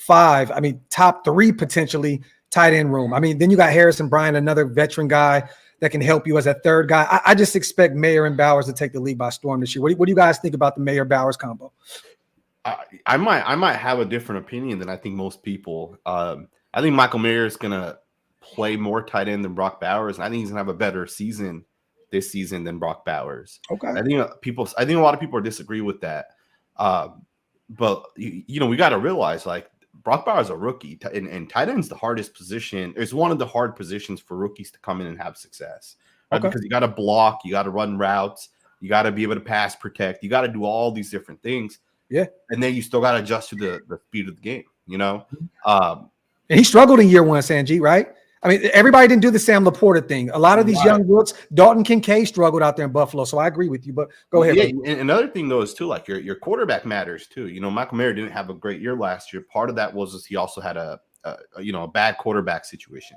3 potentially tight end room. Then you got Harrison Bryant, another veteran guy that can help you as a third guy. I just expect Mayer and Bowers to take the league by storm this year. What do you guys think about the Mayer Bowers combo? I might have a different opinion than I think most people. I think Michael Mayer is going to play more tight end than Brock Bowers, and I think he's going to have a better season this season than Brock Bowers. Okay. I think a lot of people disagree with that. But we got to realize Brock Bowers is a rookie, and tight end's the hardest position. It's one of the hard positions for rookies to come in and have success. right? Because you got to block, you got to run routes, you got to be able to pass protect, you got to do all these different things. Yeah. And then you still got to adjust to the speed of the game, you know? And he struggled in year one, Sanjit, right? I mean, everybody didn't do the Sam Laporta thing. A lot of these young rooks, Dalton Kincaid struggled out there in Buffalo. So I agree with you, but go ahead. Yeah, and another thing though is too, like your quarterback matters too. You know, Michael Mayer didn't have a great year last year. Part of that was he also had a bad quarterback situation.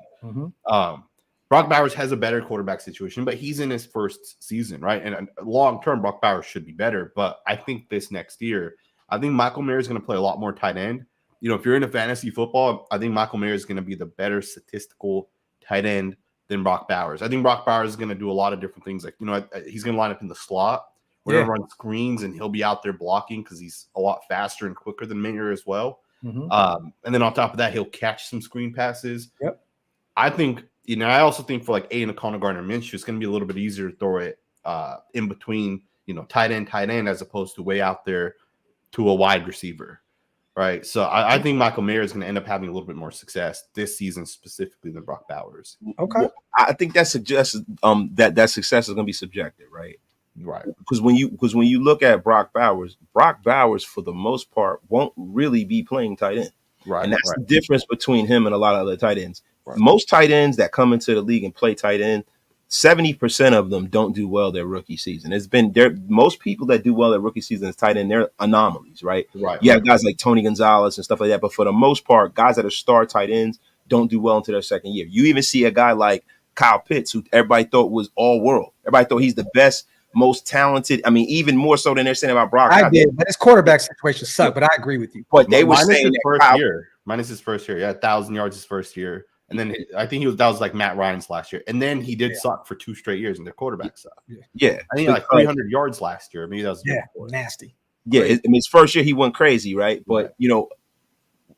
Brock Bowers has a better quarterback situation, but he's in his first season, right? And long term, Brock Bowers should be better. But I think this next year, I think Michael Mayer is going to play a lot more tight end. You know, if you're into fantasy football, I think Michael Mayer is going to be the better statistical tight end than Brock Bowers. I think Brock Bowers is going to do a lot of different things. Like, you know, he's going to line up in the slot. We're going to run screens, and he'll be out there blocking because he's a lot faster and quicker than Mayer as well. And then on top of that, he'll catch some screen passes. Yep. I think, you know, I also think for like Aiden O'Connell, Gardner Minshew, it's going to be a little bit easier to throw it in between, you know, tight end, as opposed to way out there to a wide receiver. Right. So I think Michael Mayer is going to end up having a little bit more success this season specifically than Brock Bowers. Okay. Well, I think that suggests that success is going to be subjective, right? Right. Because when you look at Brock Bowers for the most part won't really be playing tight end. Right. And that's the difference between him and a lot of other tight ends. Right. Most tight ends that come into the league and play tight end, 70% of them don't do well their rookie season. It's been there. Most people that do well their rookie season as tight end, they're anomalies, right? Right. You have guys like Tony Gonzalez and stuff like that. But for the most part, guys that are star tight ends don't do well until their second year. You even see a guy like Kyle Pitts, who everybody thought was all world. Everybody thought he's the best, most talented. I mean, even more so than they're saying about Brock. I did, but his quarterback situation sucked. But I agree with you. But they were saying minus his first year. Yeah, 1,000 yards his first year. And then I think that was like Matt Ryan's last year. And then he did suck for 2 straight years, and their quarterback sucked. Yeah. I think like 300 yards last year. Maybe that was nasty. Yeah. I mean, his first year, he went crazy, right? But, you know,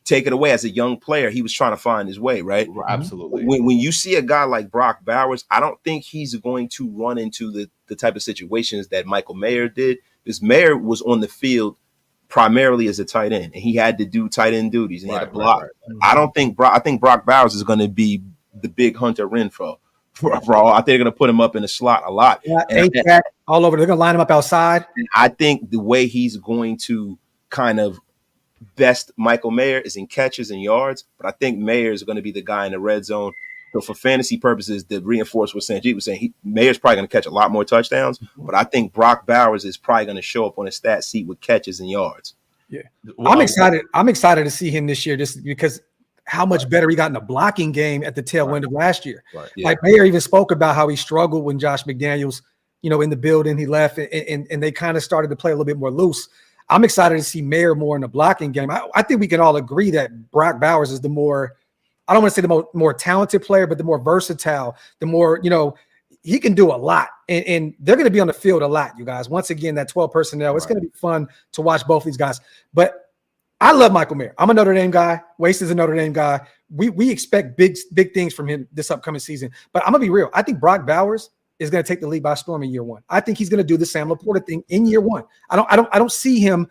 take it away as a young player, he was trying to find his way, right? Absolutely. When you see a guy like Brock Bowers, I don't think he's going to run into the type of situations that Michael Mayer did. Because Mayer was on the field primarily as a tight end, and he had to do tight end duties and he had to block. I think Brock Bowers is going to be the big Hunter Renfrow. For all, I think they're going to put him up in the slot a lot. Yeah, all over. They're going to line him up outside. And I think the way he's going to kind of best Michael Mayer is in catches and yards, but I think Mayer is going to be the guy in the red zone. So for fantasy purposes, to reinforce what Sanjit was saying, Mayer's probably going to catch a lot more touchdowns, but I think Brock Bowers is probably going to show up on a stat sheet with catches and yards. Yeah, I'm excited. I'm excited to see him this year, just because how much better he got in the blocking game at the tail end of last year. Right. Yeah. Like Mayer even spoke about how he struggled when Josh McDaniels, you know, in the building, he left, and they kind of started to play a little bit more loose. I'm excited to see Mayer more in the blocking game. I think we can all agree that Brock Bowers is the more, I don't want to say the more talented player, but the more versatile, the more, you know, he can do a lot. And they're going to be on the field a lot, you guys. Once again, that 12 personnel, it's going to be fun to watch both these guys. But I love Michael Mayer. I'm a Notre Dame guy. Waste is a Notre Dame guy. We expect big things from him this upcoming season. But I'm going to be real. I think Brock Bowers is going to take the league by storm in year one. I think he's going to do the Sam Laporta thing in year one. I don't see him.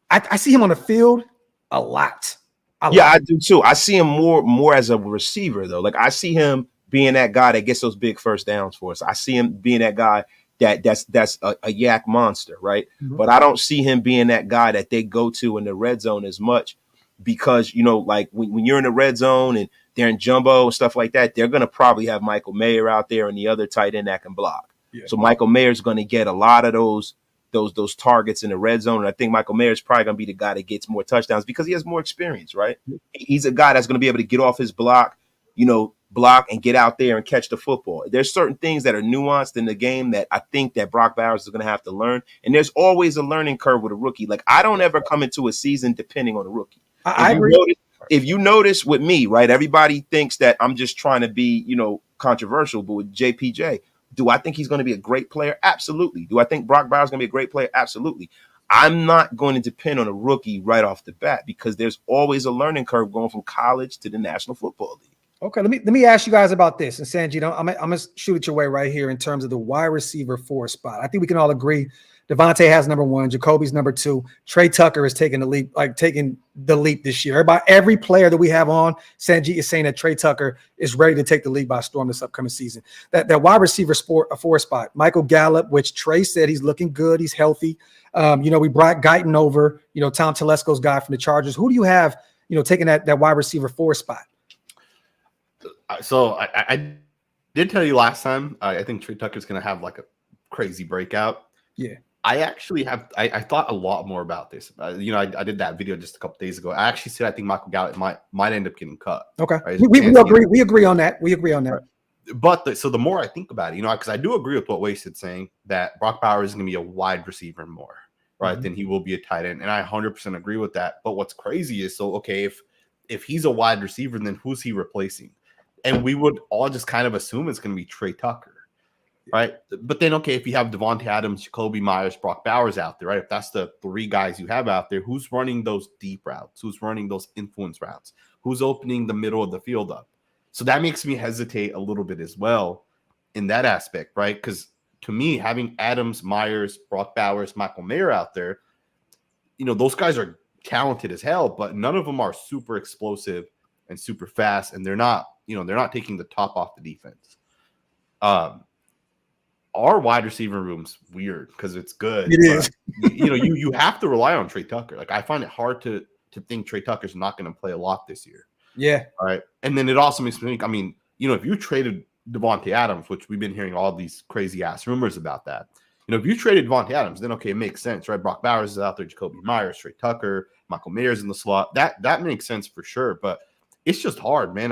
I see him on the field a lot. I do too. I see him more as a receiver though. Like I see him being that guy that gets those big first downs for us. I see him being that guy that's a yak monster, right? Mm-hmm. But I don't see him being that guy that they go to in the red zone as much because, you know, like when you're in the red zone and they're in jumbo and stuff like that, they're going to probably have Michael Mayer out there and the other tight end that can block. Yeah. So Michael Mayer's going to get a lot of those targets in the red zone. And I think Michael Mayer is probably going to be the guy that gets more touchdowns because he has more experience, right? He's a guy that's going to be able to get off his block, you know, block and get out there and catch the football. There's certain things that are nuanced in the game that I think that Brock Bowers is going to have to learn. And there's always a learning curve with a rookie. Like I don't ever come into a season depending on a rookie. I agree. If you notice with me, right, everybody thinks that I'm just trying to be, you know, controversial, but with JPJ, do I think he's going to be a great player? Absolutely. Do I think Brock Bowers is going to be a great player? Absolutely. I'm not going to depend on a rookie right off the bat because there's always a learning curve going from college to the National Football League. Okay, let me ask you guys about this. And Sanjit, I'm going to shoot it your way right here in terms of the wide receiver 4 spot. I think we can all agree Devontae has number 1. Jacoby's number 2. Trey Tucker is taking the leap this year. Every player that we have on, Sanjit is saying that Trey Tucker is ready to take the league by storm this upcoming season. That wide receiver 4 spot, Michael Gallup, which Trey said he's looking good. He's healthy. We brought Guyton over, Tom Telesco's guy from the Chargers. Who do you have, taking that wide receiver 4 spot? So I did tell you last time, I think Trey Tucker's going to have like a crazy breakout. Yeah. I actually have. I thought a lot more about this. I did that video just a couple days ago. I actually said I think Michael Gallup might end up getting cut. Okay, right? we agree. We agree on that. We agree on that. But the more I think about it, because I do agree with what Wasted saying that Brock Bowers is going to be a wide receiver more, right? Than he will be a tight end, and I 100% agree with that. But what's crazy is if he's a wide receiver, then who's he replacing? And we would all just kind of assume it's going to be Trey Tucker. Right. But then, if you have Devontae Adams, Jacoby Myers, Brock Bowers out there, right? If that's the 3 guys you have out there, who's running those deep routes? Who's running those influence routes? Who's opening the middle of the field up? So that makes me hesitate a little bit as well in that aspect, right? Because to me, having Adams, Myers, Brock Bowers, Michael Mayer out there, those guys are talented as hell, but none of them are super explosive and super fast, and they're not taking the top off the defense. Our wide receiver room's weird because it's good. It is. You have to rely on Trey Tucker. Like, I find it hard to think Trey Tucker's not going to play a lot this year. Yeah. All right. And then it also makes me think, if you traded Devontae Adams, which we've been hearing all these crazy ass rumors about that. If you traded Devontae Adams, then it makes sense, right? Brock Bowers is out there, Jacoby Myers, Trey Tucker, Michael Mayer's in the slot. That makes sense for sure. But it's just hard, man.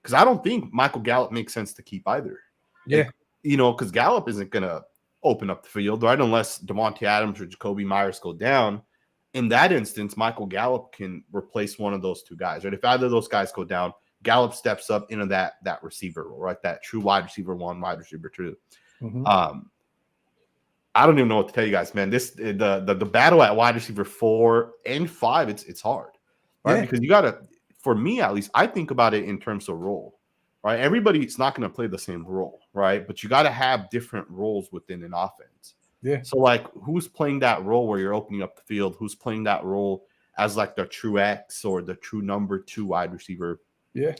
Because I don't think Michael Gallup makes sense to keep either. Yeah. Because Gallup isn't going to open up the field, right? Unless Devontae Adams or Jacoby Myers go down. In that instance, Michael Gallup can replace one of those 2 guys, right? If either of those guys go down, Gallup steps up into that receiver role, right? That true wide receiver 1, wide receiver 2. Mm-hmm. I don't even know what to tell you guys, man. The battle at wide receiver 4 and 5, it's hard, right? Yeah. Because you got to, for me at least, I think about it in terms of role. Right, everybody's not going to play the same role, right? But you got to have different roles within an offense. Yeah. So, who's playing that role where you're opening up the field? Who's playing that role as the true X or the true number 2 wide receiver? Yeah.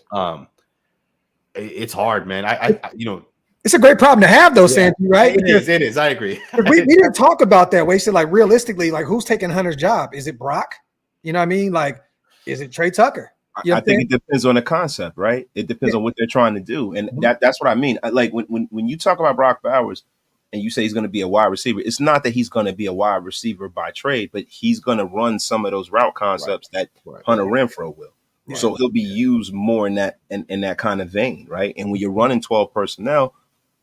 It's hard, man. It's a great problem to have, though, Sandy, right? It is. I agree. we didn't talk about that. We said, realistically, who's taking Hunter's job? Is it Brock? You know what I mean? Is it Trey Tucker? I think it depends on the concept, right? It depends on what they're trying to do. And that's what I mean. When you talk about Brock Bowers and you say he's going to be a wide receiver, it's not that he's going to be a wide receiver by trade, but he's going to run some of those route concepts that Hunter Renfrow will. Right. So he'll be used more in that kind of vein, right? And when you're running 12 personnel,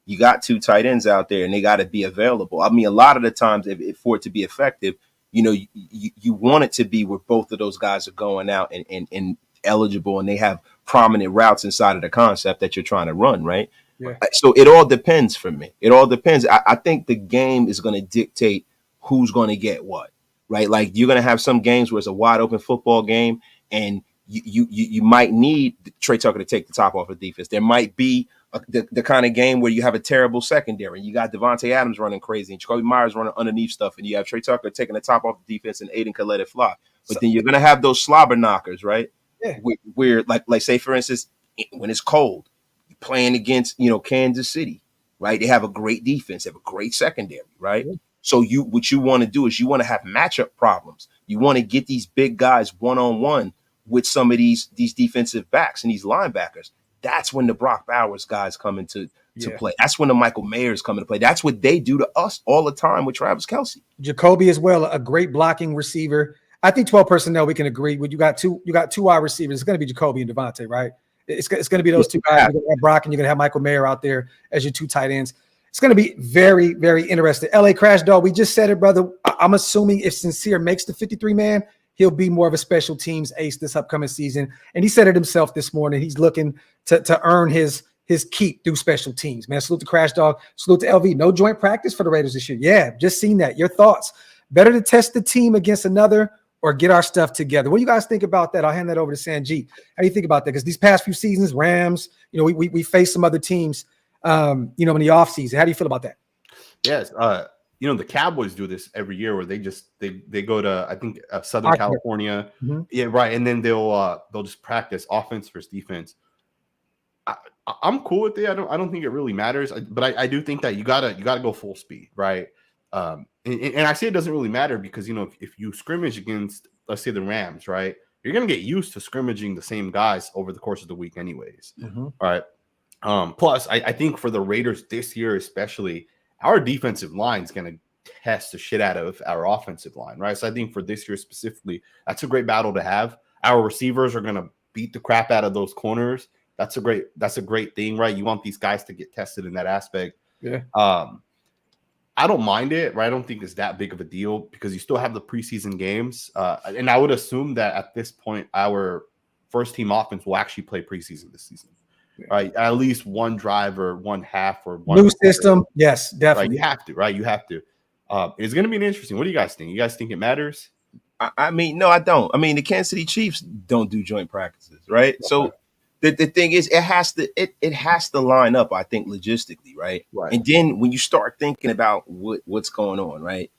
you got 2 tight ends out there and they got to be available. A lot of the times for it to be effective, you want it to be where both of those guys are going out and eligible and they have prominent routes inside of the concept that you're trying to run, right? Yeah. So it all depends for me. It all depends. I think the game is going to dictate who's going to get what, right? You're going to have some games where it's a wide open football game and you might need Trey Tucker to take the top off of defense. There might be the kind of game where you have a terrible secondary. You got Devontae Adams running crazy and Jacoby Myers running underneath stuff, and you have Trey Tucker taking the top off the defense and Aiden can let it fly. But then you're going to have those slobber knockers, right? Yeah. Where say, for instance, when it's cold, you're playing against, Kansas City, right? They have a great defense. They have a great secondary, right? Yeah. So what you want to do is you want to have matchup problems. You want to get these big guys one-on-one with some of these defensive backs and these linebackers. That's when the Brock Bowers guys come into play. That's when the Michael Mayers come into play. That's what they do to us all the time with Travis Kelce. Jacoby as well, a great blocking receiver. I think 12 personnel, we can agree. When you got two wide receivers, it's going to be Jacoby and Devontae, right? It's going to be those 2 guys. You're going to have Brock and you're going to have Michael Mayer out there as your 2 tight ends. It's going to be very, very interesting. LA Crash Dog, we just said it, brother. I'm assuming if Sincere makes the 53-man, he'll be more of a special teams ace this upcoming season. And he said it himself this morning. He's looking to earn his keep through special teams. Man, salute to Crash Dog. Salute to LV. No joint practice for the Raiders this year. Yeah, just seen that. Your thoughts. Better to test the team against another or get our stuff together. What do you guys think about that? I'll hand that over to Sanjit. How do you think about that? Because these past few seasons, Rams, we faced some other teams, in the offseason. How do you feel about that? Yes. the Cowboys do this every year where they go to, I think, Southern California. Mm-hmm. Yeah, right. And then they'll just practice offense versus defense. I'm cool with it. I don't think it really matters, but I do think that you gotta go full speed, right? And I say it doesn't really matter because if you scrimmage against, let's say, the Rams, right, you're gonna get used to scrimmaging the same guys over the course of the week, anyways. Mm-hmm. All right. Plus, I think for the Raiders this year, especially, our defensive line is gonna test the shit out of our offensive line, right? So I think for this year specifically, that's a great battle to have. Our receivers are gonna beat the crap out of those corners. That's a great thing, right? You want these guys to get tested in that aspect. Yeah. I don't mind it, right? I don't think it's that big of a deal because you still have the preseason games. And I would assume that at this point, our first team offense will actually play preseason this season, right? At least one drive or one half or one new system. Yes, definitely. Right? You have to. It's going to be interesting. What do you guys think? You guys think it matters? I mean, no, I don't. I mean, the Kansas City Chiefs don't do joint practices, right? So the thing is, it has to line up, I think, logistically, right? And then when you start thinking about what's going on, right?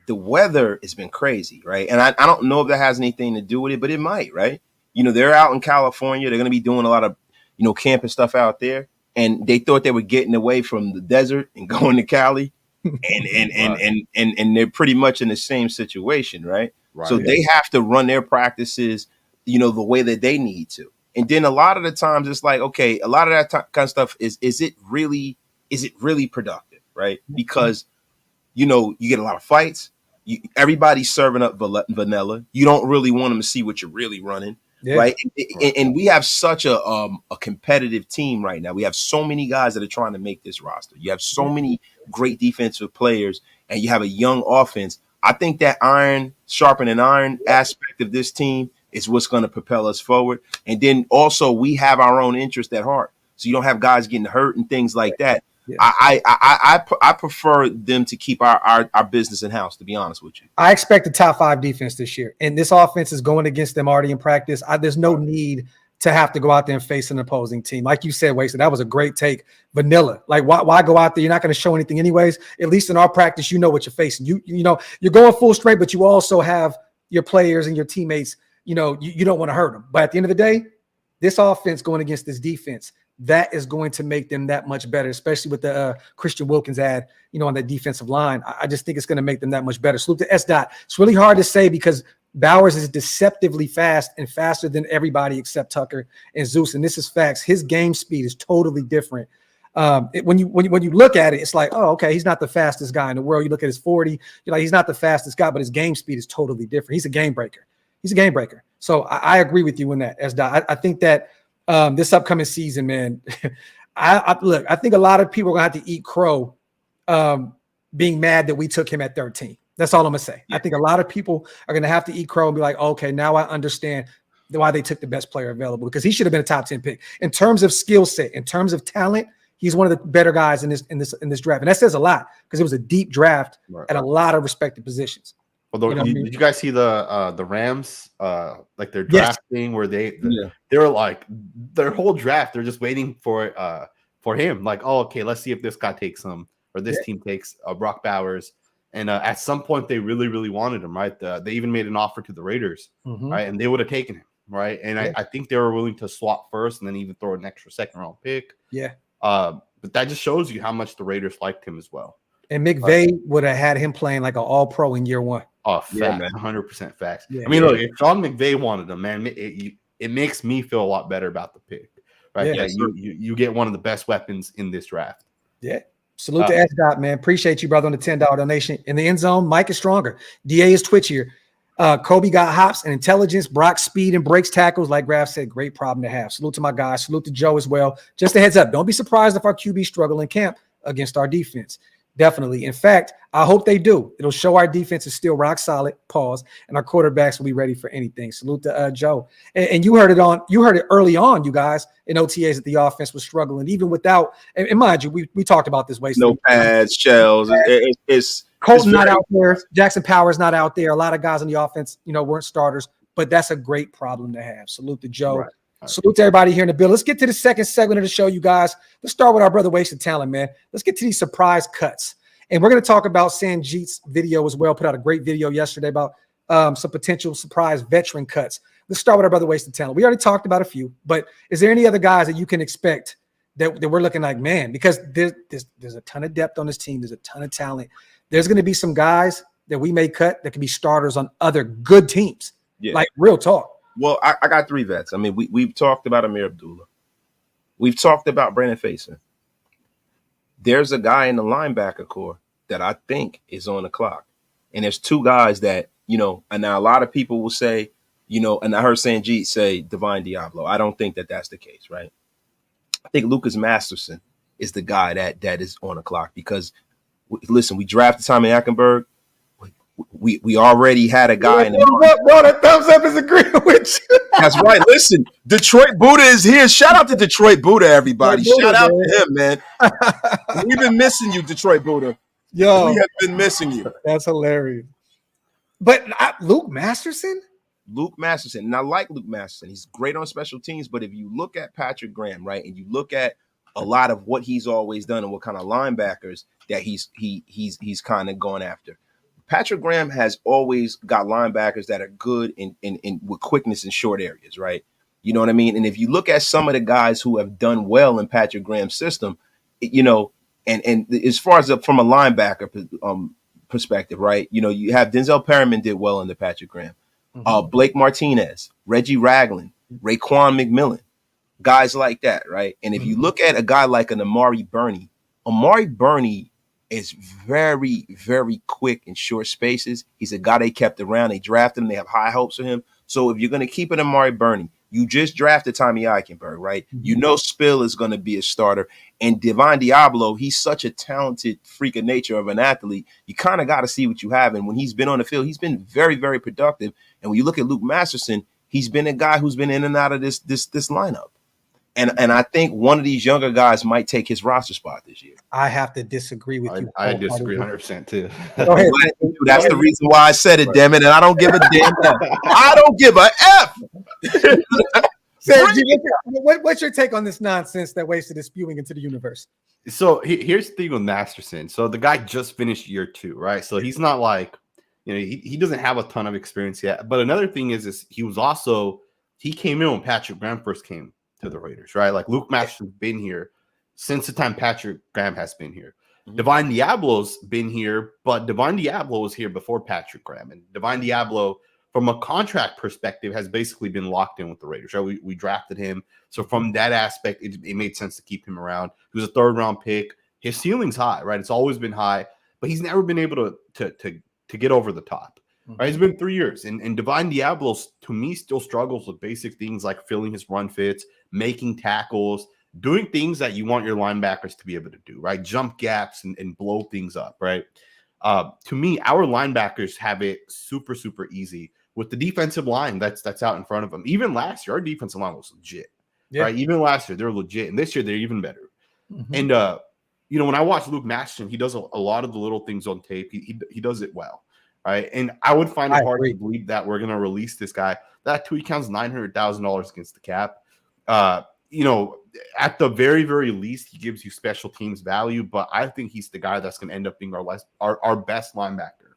The weather has been crazy, right? And I don't know if that has anything to do with it, but it might, right? They're out in California. They're going to be doing a lot of, camp and stuff out there. And they thought they were getting away from the desert and going to Cali. And they're pretty much in the same situation, right? So they have to run their practices, the way that they need to. And then a lot of the times it's like, okay, a lot of that kind of stuff is it really productive, right? Because, you get a lot of fights. Everybody's serving up vanilla. You don't really want them to see what you're really running, right? And we have such a competitive team right now. We have so many guys that are trying to make this roster. You have so many great defensive players, and you have a young offense. I think that iron sharpening iron aspect of this team is what's going to propel us forward. And then also we have our own interest at heart. So you don't have guys getting hurt and things like that. Yeah. I prefer them to keep our business in house, to be honest with you. I expect a top 5 defense this year. And this offense is going against them already in practice. There's no need to have to go out there and face an opposing team. Like you said, Wasted, that was a great take. Vanilla. Like, why go out there? You're not going to show anything anyways. At least in our practice, you know what you're facing. You're going full strength, but you also have your players and your teammates. You don't want to hurt them. But at the end of the day, this offense going against this defense, that is going to make them that much better, especially with the Christian Wilkins ad, on the defensive line. I just think it's going to make them that much better. Salute to S. Dot. It's really hard to say because Bowers is deceptively fast and faster than everybody except Tucker and Zeus. And this is facts. His game speed is totally different. When you look at it, it's like, oh, okay, he's not the fastest guy in the world. You look at his 40, you're like, he's not the fastest guy, but his game speed is totally different. He's a game breaker. He's a game breaker. So I agree with you in that, S. Dot. I think that this upcoming season, man, I think a lot of people are going to have to eat crow being mad that we took him at 13. That's all I'm going to say. Yeah. I think a lot of people are going to have to eat crow and be like, okay, now I understand why they took the best player available, because he should have been a top 10 pick. In terms of skill set, in terms of talent, he's one of the better guys in this draft. And that says a lot because it was a deep draft at a lot of respected positions. Although, did you guys see the Rams like their draft thing where they were like their whole draft they're just waiting for him, like, oh, okay, let's see if this guy takes him or this team takes Brock Bowers, and at some point they really wanted him, right? They even made an offer to the Raiders, right, and they would have taken him, right? And I think they were willing to swap first and then even throw an extra second round pick, but that just shows you how much the Raiders liked him as well. And McVay would have had him playing like an all-pro in year one. Oh, fact, 100% facts. Yeah, I mean, look, if Sean McVay wanted him, man, it makes me feel a lot better about the pick, right? Yeah, you get one of the best weapons in this draft. Yeah. Salute to S. Dot, man. Appreciate you, brother, on the $10 donation. In the end zone, Mike is stronger. DA is twitchier. Kobe got hops and intelligence. Brock speed and breaks tackles. Like Graphk said, great problem to have. Salute to my guys. Salute to Joe as well. Just a heads up. Don't be surprised if our QB struggle in camp against our defense. Definitely. In fact, I hope they do. It'll show our defense is still rock solid, pause, and our quarterbacks will be ready for anything. Salute to Joe. And you heard it early on, you guys, in OTAs that the offense was struggling, even without, and mind you, we talked about this way. No pads, shells. It's Colton not out there. Jackson Powers not out there. A lot of guys on the offense, weren't starters, but that's a great problem to have. Salute to Joe. Right. Salute to everybody here in the bill. Let's get to the second segment of the show, you guys. Let's start with our brother Wasted Talent, man. Let's get to these surprise cuts. And we're going to talk about Sanjit's video as well. Put out a great video yesterday about some potential surprise veteran cuts. Let's start with our brother Wasted Talent. We already talked about a few, but is there any other guys that you can expect that we're looking like, man, because there's a ton of depth on this team. There's a ton of talent. There's going to be some guys that we may cut that can be starters on other good teams. Yeah. Like real talk. Well, I got 3 vets. I mean, we've talked about Amir Abdullah. We've talked about Brandon Faison. There's a guy in the linebacker core that I think is on the clock. And there's 2 guys that, and now a lot of people will say, and I heard Sanjit say Divine Diablo. I don't think that that's the case, right? I think Lucas Masterson is the guy that is on the clock because, listen, we drafted Tommy Ackenberg. We already had a guy. Bro, the thumbs up is agreeing with you. That's right. Listen, Detroit Buddha is here. Shout out to Detroit Buddha, everybody. Shout out to him, man. We've been missing you, Detroit Buddha. Yo, we have been missing you. That's hilarious. But Luke Masterson? Luke Masterson. And I like Luke Masterson. He's great on special teams. But if you look at Patrick Graham, right, and you look at a lot of what he's always done and what kind of linebackers that he's kind of gone after. Patrick Graham has always got linebackers that are good in with quickness in short areas, right? You know what I mean? And if you look at some of the guys who have done well in Patrick Graham's system, and as far as from a linebacker perspective, right? You have Denzel Perryman did well under Patrick Graham. Blake Martinez, Reggie Ragland, Raekwon McMillan, guys like that, right? And if you look at a guy like an Amari Burney is very, very quick in short spaces. He's a guy they kept around. They drafted him. They have high hopes for him. So if you're going to keep it Amari Burney, you just drafted Tommy Eichenberg, right? Spill is going to be a starter. And Divine Diablo, he's such a talented freak of nature of an athlete. You kind of got to see what you have. And when he's been on the field, he's been very, very productive. And when you look at Luke Masterson, he's been a guy who's been in and out of this lineup. And I think one of these younger guys might take his roster spot this year. I have to disagree with you. I disagree 100% too. Go ahead. That's the reason why I said it, damn it. And I don't give a damn F. I don't give a F. What's your take on this nonsense that Wasted is spewing into the universe? So here's the thing with Masterson. So the guy just finished year 2, right? So he's not like, he doesn't have a ton of experience yet. But another thing is he came in when Patrick Graham first came to the Raiders, right? Like Luke Masterson's been here since the time Patrick Graham has been here. Divine Diablo's been here, but Divine Diablo was here before Patrick Graham. And Divine Diablo, from a contract perspective, has basically been locked in with the Raiders, right? We drafted him. So from that aspect, it made sense to keep him around. He was a 3rd-round pick. His ceiling's high, right? It's always been high, but he's never been able to get over the top. Right, it's been 3 years, and Divine Diablo, to me, still struggles with basic things like filling his run fits, making tackles, doing things that you want your linebackers to be able to do, right? Jump gaps and blow things up, right? To me, our linebackers have it super, super easy with the defensive line that's out in front of them. Even last year, our defensive line was legit, right? Even last year, they're legit, and this year, they're even better. And, when I watch Luke Masterson, he does a lot of the little things on tape. He does it well. Right. And I would find it hard to believe that we're going to release this guy. That tweet counts $900,000 against the cap. At the very, very least, he gives you special teams value, but I think he's the guy that's going to end up being our best linebacker.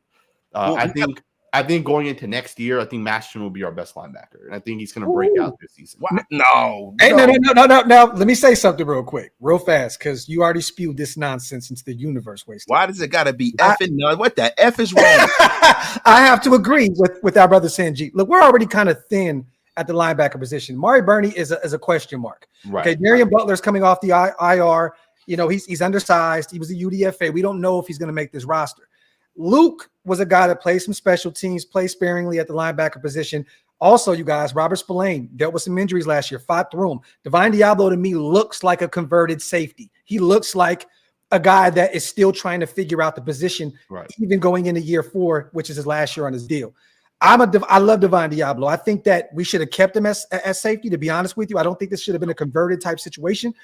I think going into next year, I think Masterson will be our best linebacker, and I think he's going to break out this season. No. Now, let me say something real fast, because you already spewed this nonsense into the universe. Wasted. Why does it got to be effing none? What the F is wrong? I have to agree with our brother Sanjit. Look, we're already kind of thin at the linebacker position. Mari Burney is a question mark. Right. Okay, Darian Butler's coming off the IR. He's undersized. He was a UDFA. We don't know if he's going to make this roster. Luke was a guy that played some special teams, played sparingly at the linebacker position. Also, you guys, Robert Spillane dealt with some injuries last year, fought through them. Divine Diablo, to me, looks like a converted safety. He looks like a guy that is still trying to figure out the position, even going into year 4, which is his last year on his deal. I love Divine Diablo. I think that we should have kept him as safety, to be honest with you. I don't think this should have been a converted type situation.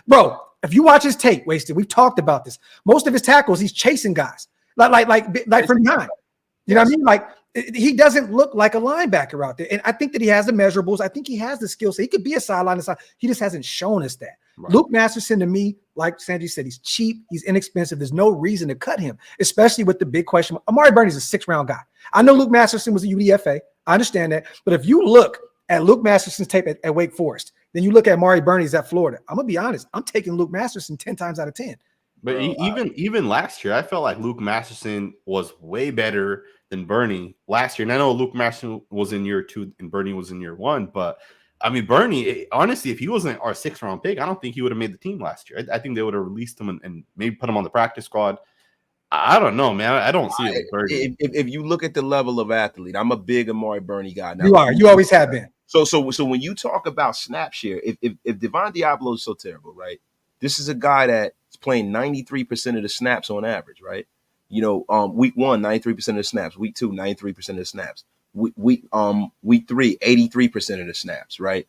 Bro, if you watch his tape, Wasted, we've talked about this. Most of his tackles, he's chasing guys. Like from behind, you know what I mean? Like he doesn't look like a linebacker out there. And I think that he has the measurables. I think he has the skill set. He could be a sideline. He just hasn't shown us that. Right. Luke Masterson, to me, like Sanjay said, he's cheap, he's inexpensive. There's no reason to cut him, especially with the big question. Amari Burney's a 6th-round guy. I know Luke Masterson was a UDFA. I understand that. But if you look at Luke Masterson's tape at Wake Forest, then you look at Amari Burney's at Florida. I'm going to be honest. I'm taking Luke Masterson 10 times out of 10. But even last year, I felt like Luke Masterson was way better than Burney last year. And I know Luke Masterson was in year 2 and Burney was in year 1. But, I mean, Burney, honestly, if he wasn't our 6th-round pick, I don't think he would have made the team last year. I think they would have released him and maybe put him on the practice squad. I don't know, man. I don't see it with Burney. If you look at the level of athlete, I'm a big Amari Burney guy. Now, you are. You always have been. So when you talk about snap share, if Devon Diablo is so terrible, right? This is a guy that's playing 93% of the snaps on average, right? You know, week 1, 93% of the snaps. Week 2, 93% of the snaps. Week 3, 83% of the snaps, right?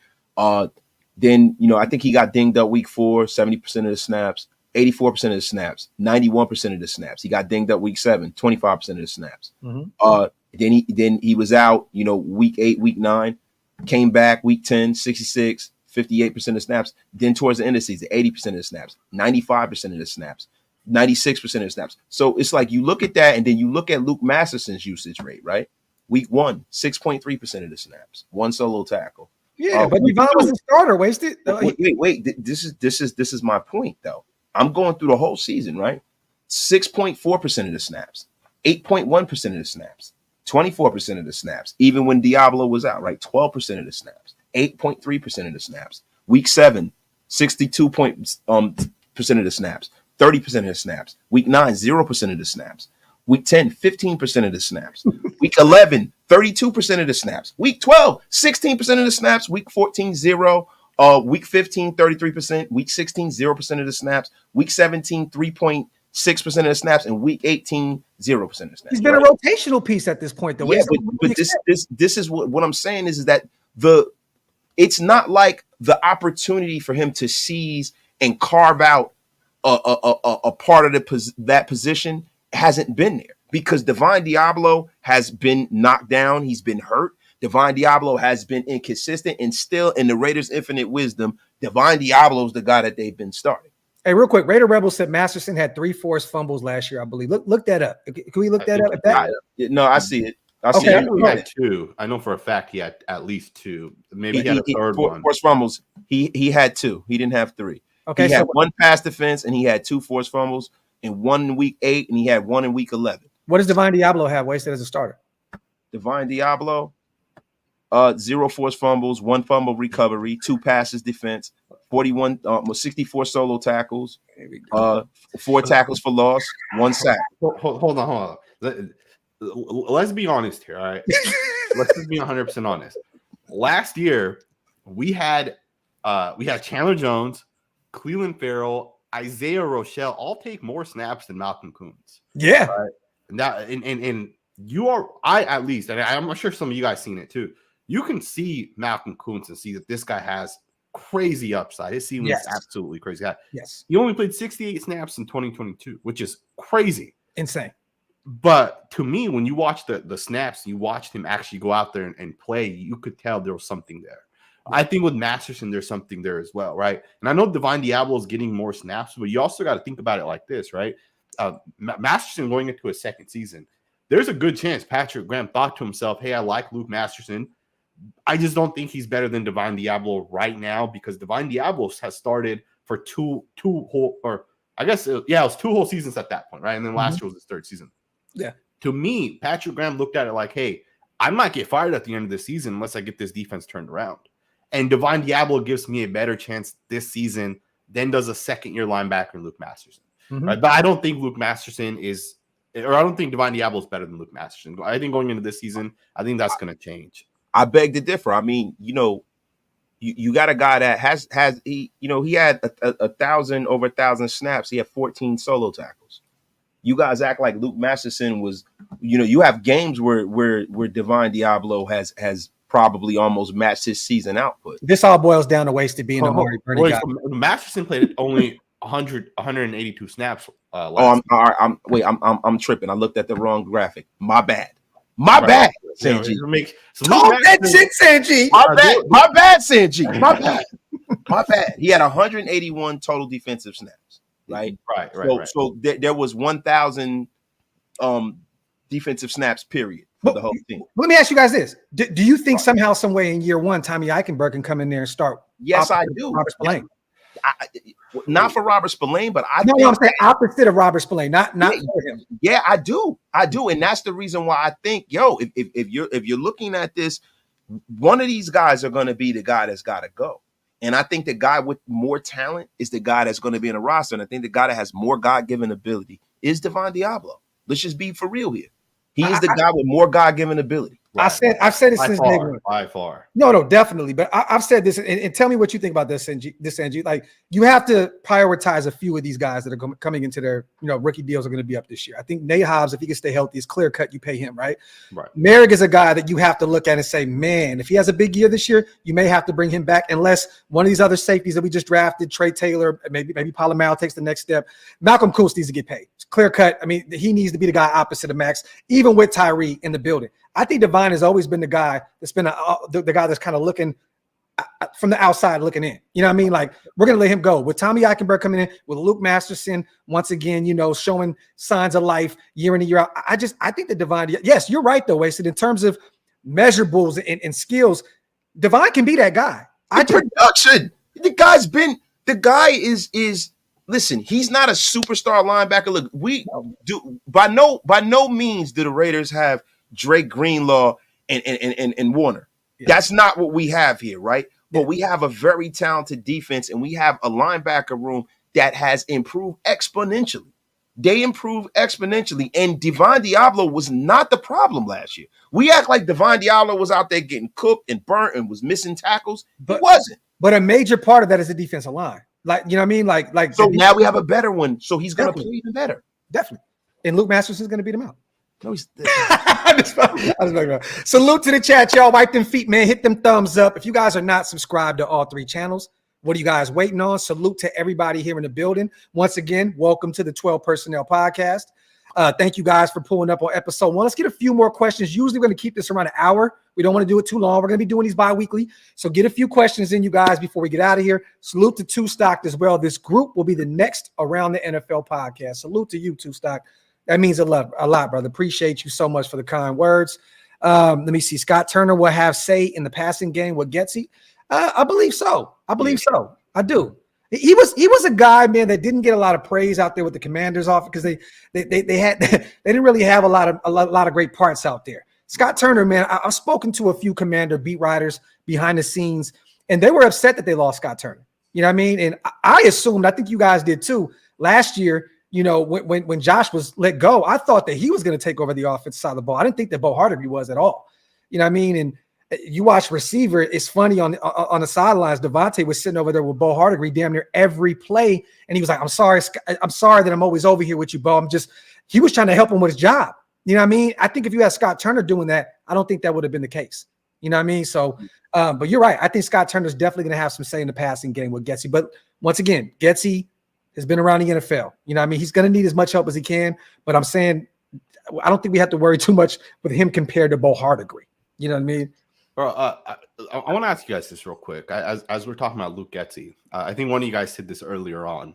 Then, you know, I think he got dinged up week 4, 70% of the snaps, 84% of the snaps, 91% of the snaps. He got dinged up week 7, 25% of the snaps. Then he was out, you know, week 8, week 9, came back week 10, 66, 58% of snaps. Then towards the end of the season, 80% of the snaps, 95% of the snaps, 96% of the snaps. So it's like you look at that, and then you look at Luke Masterson's usage rate, right? Week 1, 6.3% of the snaps, 1 solo tackle. Yeah, but Devon was a starter. Wasted. Wait. This is my point, though. I'm going through the whole season, right? 6.4% of the snaps, 8.1% of the snaps, 24% of the snaps. Even when Diablo was out, right? 12% of the snaps, 8.3% of the snaps. Week 7, 62% of the snaps, 30% of the snaps. Week 9, 0% of the snaps. Week 10, 15% of the snaps. Week 11, 32% of the snaps. Week 12, 16% of the snaps. Week 14, 0. Week 15, 33%. Week 16, 0% of the snaps. Week 17, 3.6% of the snaps. And week 18, 0% of the snaps. He's been a rotational piece at this point, though. Yeah, but this is what I'm saying is that it's not like the opportunity for him to seize and carve out a part of that position hasn't been there, because Devon Diablo has been knocked down. He's been hurt. Devon Diablo has been inconsistent, and still, in the Raiders' infinite wisdom, Devon Diablo is the guy that they've been starting. Hey, real quick, Raider Rebel said Masterson had 3 forced fumbles last year, I believe. Look that up. Can we look that up? No, I see it. He had 2. I know for a fact he had at least 2. Maybe he had a third one. Forced fumbles. He had 2. He didn't have 3. Okay, he had 1 pass defense, and he had 2 forced fumbles, and 1 in week 8, and he had 1 in week 11. What does Devon Diablo have wasted as a starter? Devon Diablo, 0 forced fumbles, 1 fumble recovery, 2 passes defense, 64 solo tackles, 4 tackles for loss, 1 sack. Hold on. Let's be honest here, all right? Let's just be 100% honest. Last year, we had Chandler Jones, Cleveland Farrell, Isaiah Rochelle all take more snaps than Malcolm Kuntz. Yeah. Right? And you are, at least, and I'm sure some of you guys seen it too. You can see Malcolm Kuntz and see that this guy has crazy upside. His ceiling is absolutely crazy. Yes. He only played 68 snaps in 2022, which is crazy. Insane. But to me, when you watch the snaps, you watched him actually go out there and play, you could tell there was something there. I think with Masterson, there's something there as well, right? And I know Devon Diablo is getting more snaps, but you also got to think about it like this, right? Masterson going into his 2nd season, there's a good chance Patrick Graham thought to himself, hey, I like Luke Masterson. I just don't think he's better than Devon Diablo right now, because Devon Diablo has started for it was 2 whole seasons at that point, right? And then last year was his 3rd season. Yeah. To me, Patrick Graham looked at it like, hey, I might get fired at the end of the season unless I get this defense turned around. And Devon Diablo gives me a better chance this season than does a 2nd-year linebacker Luke Masterson. Right? But I don't think Luke Masterson I don't think Devon Diablo is better than Luke Masterson. I think going into this season, I think that's going to change. I beg to differ. I mean, you got a guy that has he had over 1,000 snaps. He had 14 solo tackles. You guys act like Luke Masterson was, you have games where Devon Diablo has probably almost matched his season output. This all boils down to wasted being a Amari Burney guy. Masterson played only 182 snaps. I'm tripping. I looked at the wrong graphic. My bad, Sanjit. Talk that shit, Sanjit. My bad, Sanjit. My bad. My bad. He had 181 total defensive snaps. Right. So there was 1,000 defensive snaps. Period for the whole team. Let me ask you guys this: Do you think somehow, some way, in year one, Tommy Eichenberg can come in there and start? Yes, I do. Robert Spillane. Not for Robert Spillane, but I think I'm saying opposite of Robert Spillane, not for him. Yeah, I do, and that's the reason why I think, if you're looking at this, one of these guys are going to be the guy that's got to go, and I think the guy with more talent is the guy that's going to be in the roster, and I think the guy that has more God-given ability is Devon Diablo. Let's just be for real here. He is the guy with more God-given ability. I've said it since day one. By far. No, definitely. But I've said this, and tell me what you think about this, Sanjit. Like, you have to prioritize a few of these guys that are coming into their, rookie deals are going to be up this year. I think Nate Hobbs, if he can stay healthy, is clear cut. You pay him, right? Right. Merrick is a guy that you have to look at and say, man, if he has a big year this year, you may have to bring him back, unless one of these other safeties that we just drafted, Trey Taylor, maybe Polamalu takes the next step. Malcolm Koonce needs to get paid. It's clear cut. I mean, he needs to be the guy opposite of Max, even with Tyree in the building. I think Devon has always been the guy that's been the guy that's kind of looking from the outside looking in. You know what I mean? Like, we're going to let him go. With Tommy Eichenberg coming in, with Luke Masterson, once again, showing signs of life year in and year out. I think that Devon, yes, you're right, though, Wasted. In terms of measurables and skills, Devon can be that guy. Production. The guy is listen, he's not a superstar linebacker. Look, we do by no means do the Raiders have Drake Greenlaw and Warner. Yeah. That's not what we have here, right? But we have a very talented defense, and we have a linebacker room that has improved exponentially. They improved exponentially, and Devon Diablo was not the problem last year. We act like Devon Diablo was out there getting cooked and burnt and was missing tackles. But, he wasn't. But a major part of that is the defensive line. Like, you know what I mean? Like so now we have a better one, so he's going to play even better. Definitely. And Luke Masterson's going to beat him out. No, he's Salute to the chat, y'all. Wipe them feet, man. Hit them thumbs up. If you guys are not subscribed to all three channels, what are you guys waiting on? Salute to everybody here in the building. Once again, welcome to the 12 Personnel Podcast. Thank you guys for pulling up on episode 1. Let's get a few more questions. Usually we're going to keep this around an hour. We don't want to do it too long. We're going to be doing these bi-weekly. So get a few questions in, you guys, before we get out of here. Salute to Two Stock as well. This group will be the next Around the NFL podcast. Salute to you, Two Stock. That means a lot, brother. Appreciate you so much for the kind words. Let me see. Scott Turner will have say in the passing game with Getsy. I believe so. So. I do. He was a guy, man, that didn't get a lot of praise out there with the Commanders off because they didn't really have a lot of great parts out there. Scott Turner, man, I've spoken to a few Commander beat writers behind the scenes, and they were upset that they lost Scott Turner. You know what I mean? And I assumed, I think you guys did too, last year, when Josh was let go, I thought that he was going to take over the offensive side of the ball. I didn't think that Bo Hardegree was at all. You know what I mean? And you watch receiver, it's funny on the sidelines. Devontae was sitting over there with Bo Hardegree damn near every play, and he was like, "I'm sorry that I'm always over here with you, Bo." He was trying to help him with his job. You know what I mean? I think if you had Scott Turner doing that, I don't think that would have been the case. You know what I mean? So, but you're right. I think Scott Turner's definitely going to have some say in the passing game with Getsy. But once again, Getsy has been around the NFL. You know what I mean? He's going to need as much help as he can, but I'm saying I don't think we have to worry too much with him compared to Bo Hardegree. You know what I mean? Bro, I want to ask you guys this real quick. As we're talking about Luke Getsy, I think one of you guys said this earlier on.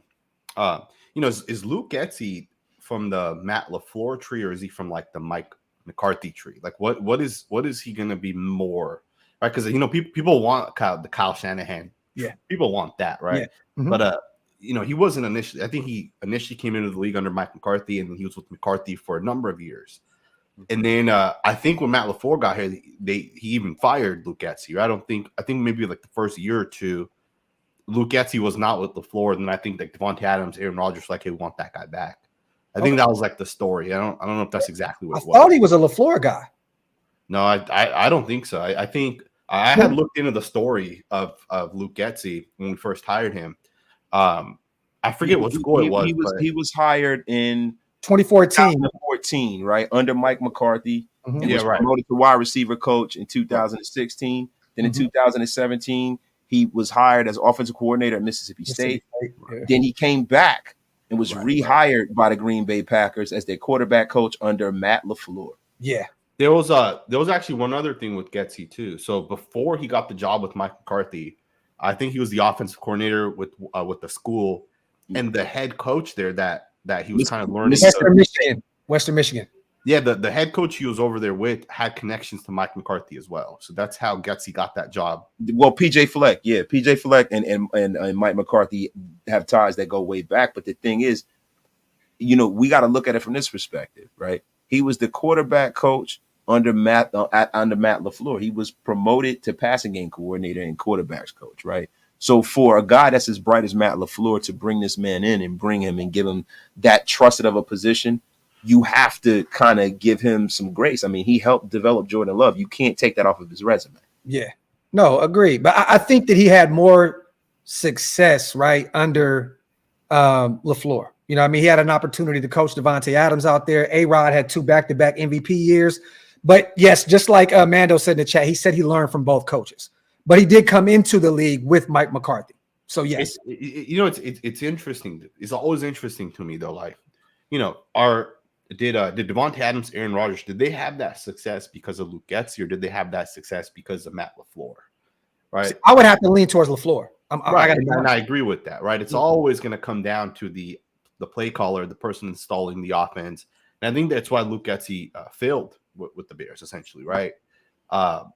Is Luke Getsy from the Matt LaFleur tree, or is he from like the Mike McCarthy tree? Like, what is he going to be more? Right? Because people want the Kyle Shanahan. Yeah, people want that, right? Yeah. Mm-hmm. But he wasn't initially. I think he initially came into the league under Mike McCarthy, and he was with McCarthy for a number of years. And then I think when Matt LaFleur got here, he even fired Luke Getsy. I think maybe like the first year or two, Luke Getsy was not with LaFleur, and then I think like Devontae Adams, Aaron Rodgers, like, hey, we want that guy back. I think that was like the story. I don't know if that's exactly what it was. I thought he was a LaFleur guy. No, I don't think so. I think I had looked into the story of Luke Getsy when we first hired him. I forget what school it was. He was hired in 2014, right, under Mike McCarthy, and was promoted to wide receiver coach in 2016. Then in 2017, he was hired as offensive coordinator at Mississippi State. Then he came back and was rehired by the Green Bay Packers as their quarterback coach under Matt LaFleur. Yeah. There was actually one other thing with Getsy too. So before he got the job with Mike McCarthy, I think he was the offensive coordinator with the school, and the head coach there that he was kind of learning. Western Michigan. Yeah, the head coach he was over there with had connections to Mike McCarthy as well. So that's how Getsy got that job. Well, PJ Fleck and Mike McCarthy have ties that go way back. But the thing is, we got to look at it from this perspective, right? He was the quarterback coach under Matt LaFleur. He was promoted to passing game coordinator and quarterbacks coach, right? So for a guy that's as bright as Matt LaFleur to bring this man in and bring him and give him that trusted of a position, you have to kind of give him some grace. I mean, he helped develop Jordan Love. You can't take that off of his resume. Yeah, no, agreed. But I think that he had more success, right, under LaFleur. He had an opportunity to coach Devontae Adams out there. A-Rod had 2 back-to-back MVP years. But yes, just like Mando said in the chat, he said he learned from both coaches. But he did come into the league with Mike McCarthy. So yes, it's interesting. It's always interesting to me though. Like, did Devontae Adams, Aaron Rodgers, did they have that success because of Luke Getsy, or did they have that success because of Matt LaFleur? Right. See, I would have to lean towards LaFleur. I agree with that. Right. It's always going to come down to the play caller, the person installing the offense, and I think that's why Luke Getsy failed with the Bears, essentially. Right. And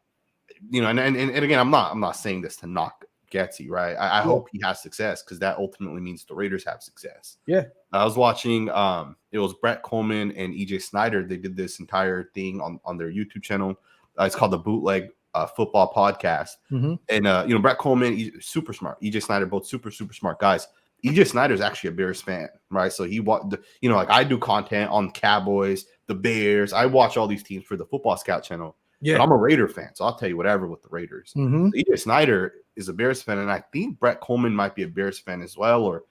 again, I'm not saying this to knock Getsy, right? I hope he has success, because that ultimately means the Raiders have success. Yeah. I was watching, it was Brett Coleman and EJ Snyder. They did this entire thing on their YouTube channel. It's called the Bootleg Football Podcast. Mm-hmm. And, Brett Coleman, super smart. EJ Snyder, both super, super smart guys. EJ Snyder is actually a Bears fan, right? So he like I do content on Cowboys, the Bears. I watch all these teams for the Football Scout channel. Yeah. But I'm a Raider fan, so I'll tell you whatever with the Raiders. Mm-hmm. EJ Snyder is a Bears fan, and I think Brett Coleman might be a Bears fan as well, or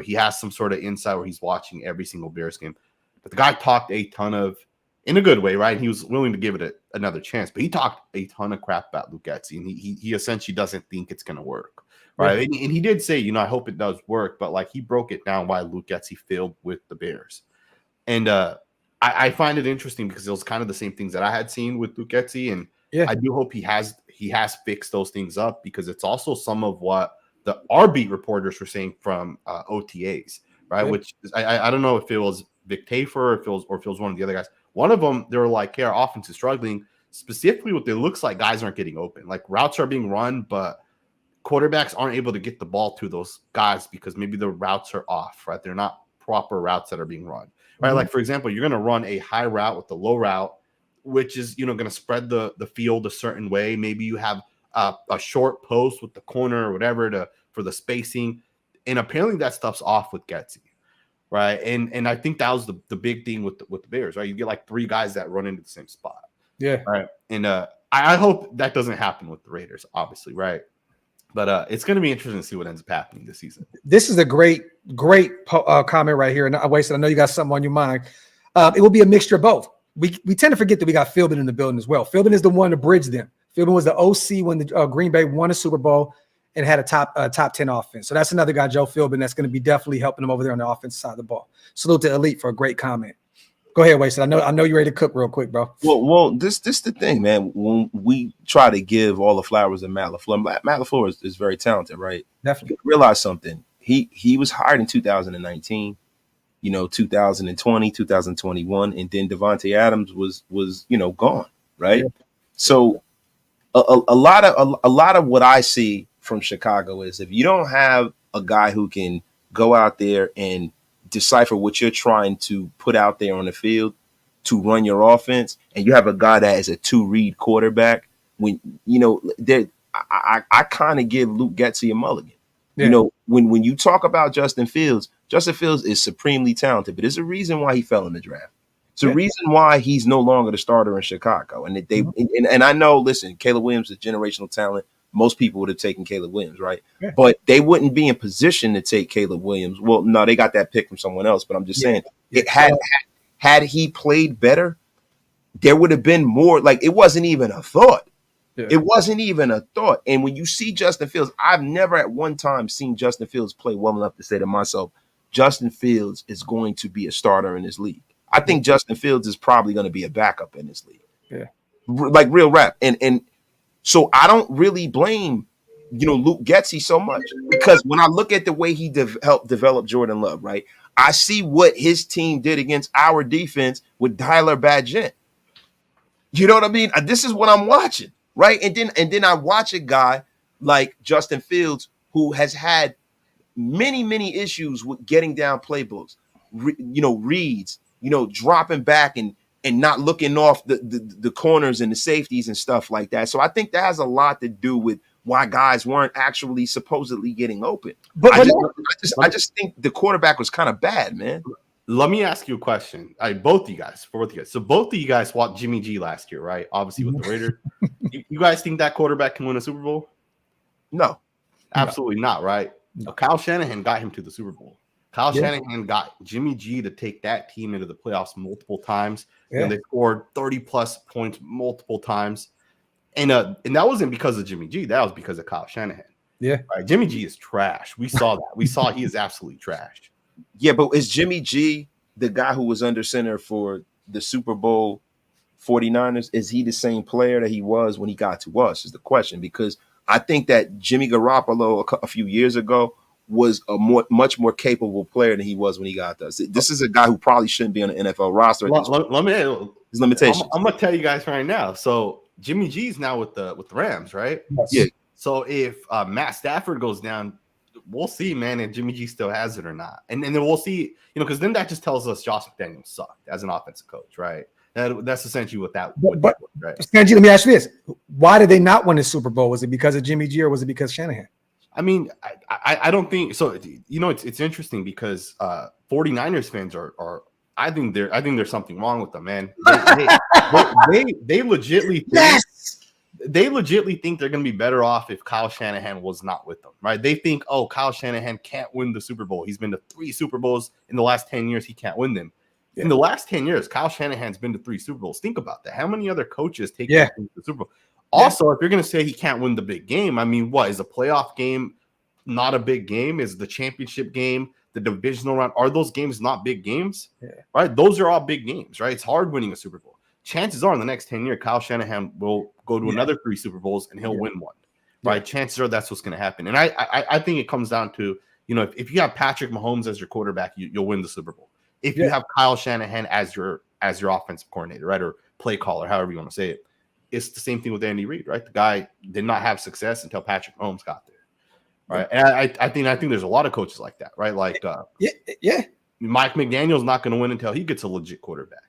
he has some sort of insight where he's watching every single Bears game. But the guy talked a ton of, in a good way, right? And he was willing to give it another chance, but he talked a ton of crap about Luke Getsy, and he essentially doesn't think it's going to work, right? Yeah. And he did say, I hope it does work, but like he broke it down why Luke Getsy failed with the Bears, and I find it interesting because it was kind of the same things that I had seen with Luke Getsy, and I do hope he has fixed those things up, because it's also some of what our beat reporters were saying from OTAs, right? Yeah. Which I don't know if it was Vic Tafer or if it was one of the other guys. One of them, they were like, "Hey, our offense is struggling." Specifically, what it looks like, guys aren't getting open. Like routes are being run, but quarterbacks aren't able to get the ball to those guys because maybe the routes are off, right? They're not proper routes that are being run, right? Mm-hmm. Like for example, you're going to run a high route with the low route, which is going to spread the field a certain way. Maybe you have a short post with the corner or whatever for the spacing, and apparently that stuff's off with Getsy, right? And I think that was the big thing with the Bears, right? You get like 3 guys that run into the same spot, yeah, right? And I hope that doesn't happen with the Raiders, obviously, right? But it's going to be interesting to see what ends up happening this season. This is a great comment right here, and I know you got something on your mind. It will be a mixture of both. We tend to forget that we got Philbin in the building as well. Philbin is the one to bridge them. Philbin was the OC when the Green Bay won a Super Bowl and had a top 10 offense. So that's another guy, Joe Philbin, that's going to be definitely helping them over there on the offensive side of the ball. Salute to Elite for a great comment. Go ahead, Wasted. I know you're ready to cook real quick, bro. Well, this the thing, man. When we try to give all the flowers to Matt LaFleur, Matt LaFleur is very talented, right? Definitely. Realize something. He was hired in 2019, 2020, 2021, and then Devontae Adams was gone, right? Yeah. So a lot of what I see from Chicago is, if you don't have a guy who can go out there and decipher what you're trying to put out there on the field to run your offense, and you have a guy that is a 2-read quarterback, when I kind of give Luke Getsy a mulligan. Yeah. When you talk about Justin Fields is supremely talented, but there's a reason why he fell in the draft. It's a reason why he's no longer the starter in Chicago. And and I know, listen, Caleb Williams is generational talent. Most people would have taken Caleb Williams, right? Yeah. But they wouldn't be in position to take Caleb Williams. Well, no, they got that pick from someone else. But I'm just saying, had he played better, there would have been more. Like, it wasn't even a thought. Yeah. It wasn't even a thought. And when you see Justin Fields, I've never at one time seen Justin Fields play well enough to say to myself, Justin Fields is going to be a starter in this league. I think Justin Fields is probably going to be a backup in this league. Yeah, like real rap. And so I don't really blame Luke Getsy so much, because when I look at the way he helped develop Jordan Love, right, I see what his team did against our defense with Tyler Badgett. You know what I mean? This is what I'm watching, right? And then I watch a guy like Justin Fields, who has had many issues with getting down playbooks, reads, dropping back and not looking off the corners and the safeties and stuff like that. So I think that has a lot to do with why guys weren't actually supposedly getting open. But I just think the quarterback was kind of bad, man. Let me ask you a question. Both of you guys. So both of you guys watched Jimmy G last year, right? Obviously with the Raiders. You guys think that quarterback can win a Super Bowl? No. Absolutely not, right? No. Kyle Shanahan got him to the Super Bowl. Kyle Shanahan got Jimmy G to take that team into the playoffs multiple times. Yeah. And they scored 30-plus points multiple times. And that wasn't because of Jimmy G. That was because of Kyle Shanahan. Yeah. Right? Jimmy G is trash. We saw that. We saw he is absolutely trash. Yeah, but is Jimmy G the guy who was under center for the Super Bowl 49ers? Is he the same player that he was when he got to us, is the question. Because I think that Jimmy Garoppolo a few years ago was a much more capable player than he was when he got to us. This is a guy who probably shouldn't be on the NFL roster. His limitations. I'm going to tell you guys right now. So Jimmy G's now with the Rams, right? Yes. Yeah. So if Matt Stafford goes down, we'll see, man, if Jimmy G still has it or not. And then we'll see, because then that just tells us Josh McDaniels sucked as an offensive coach, right? That's essentially what that would but right? Sanjit, let me ask you this. Why did they not win the Super Bowl? Was it because of Jimmy G or was it because Shanahan? I mean, I don't think so. It's interesting because 49ers fans are I think there's something wrong with them, man. They legitimately think, they legitimately think they're going to be better off if Kyle Shanahan was not with them, right? They think, oh, Kyle Shanahan can't win the Super Bowl. He's been to 3 Super Bowls in the last 10 years. He can't win them. Yeah. In the last 10 years, Kyle Shanahan's been to 3 Super Bowls. Think about that. How many other coaches take him to the Super Bowl? Also, if you're going to say he can't win the big game, I mean, what is a playoff game not a big game? Is the championship game, the divisional round, are those games not big games? Yeah. Right? Those are all big games, right? It's hard winning a Super Bowl. Chances are in the next 10 years, Kyle Shanahan will go to another 3 Super Bowls and he'll win one, right? Chances are that's what's going to happen. And I think it comes down to, if you have Patrick Mahomes as your quarterback, you'll win the Super Bowl. If you have Kyle Shanahan as your offensive coordinator, right, or play caller, however you want to say it, it's the same thing with Andy Reid, right? The guy did not have success until Patrick Mahomes got there, right? And I think there's a lot of coaches like that, right? Like Mike McDaniel's not going to win until he gets a legit quarterback.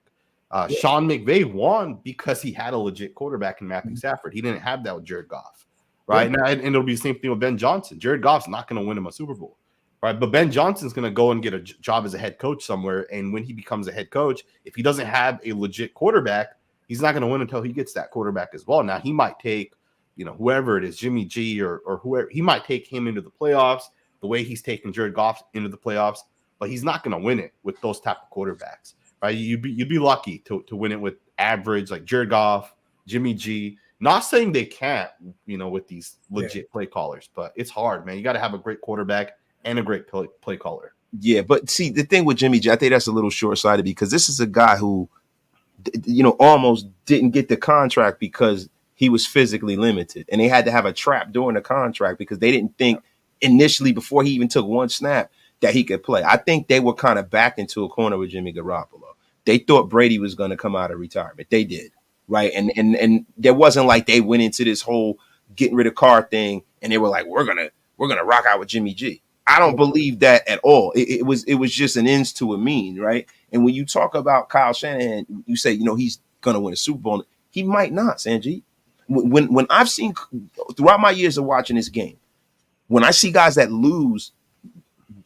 Sean McVay won because he had a legit quarterback in Matthew Stafford. He didn't have that with Jared Goff, right? And it'll be the same thing with Ben Johnson. Jared Goff's not going to win him a Super Bowl, right? But Ben Johnson's going to go and get a job as a head coach somewhere. And when he becomes a head coach, if he doesn't have a legit quarterback, he's not going to win until he gets that quarterback as well. Now, he might take, whoever it is, Jimmy G or whoever, he might take him into the playoffs the way he's taken Jared Goff into the playoffs, but he's not going to win it with those type of quarterbacks. Right, you'd be lucky to win it with average like Jared Goff, Jimmy G. Not saying they can't, with these legit play callers, but it's hard, man. You got to have a great quarterback and a great play caller. Yeah, but see, the thing with Jimmy G, I think that's a little short-sighted because this is a guy who, almost didn't get the contract because he was physically limited, and they had to have a trap during the contract because they didn't think initially before he even took one snap that he could play. I think they were kind of backed into a corner with Jimmy Garoppolo. They thought Brady was going to come out of retirement. They did, right? And there wasn't like they went into this whole getting rid of Carr thing and they were like, we're gonna rock out with Jimmy G. I don't believe that at all. It was just an ends to a mean, right? And when you talk about Kyle Shanahan, you say he's going to win a Super Bowl. He might not, Sanjit. When I've seen throughout my years of watching this game, when I see guys that lose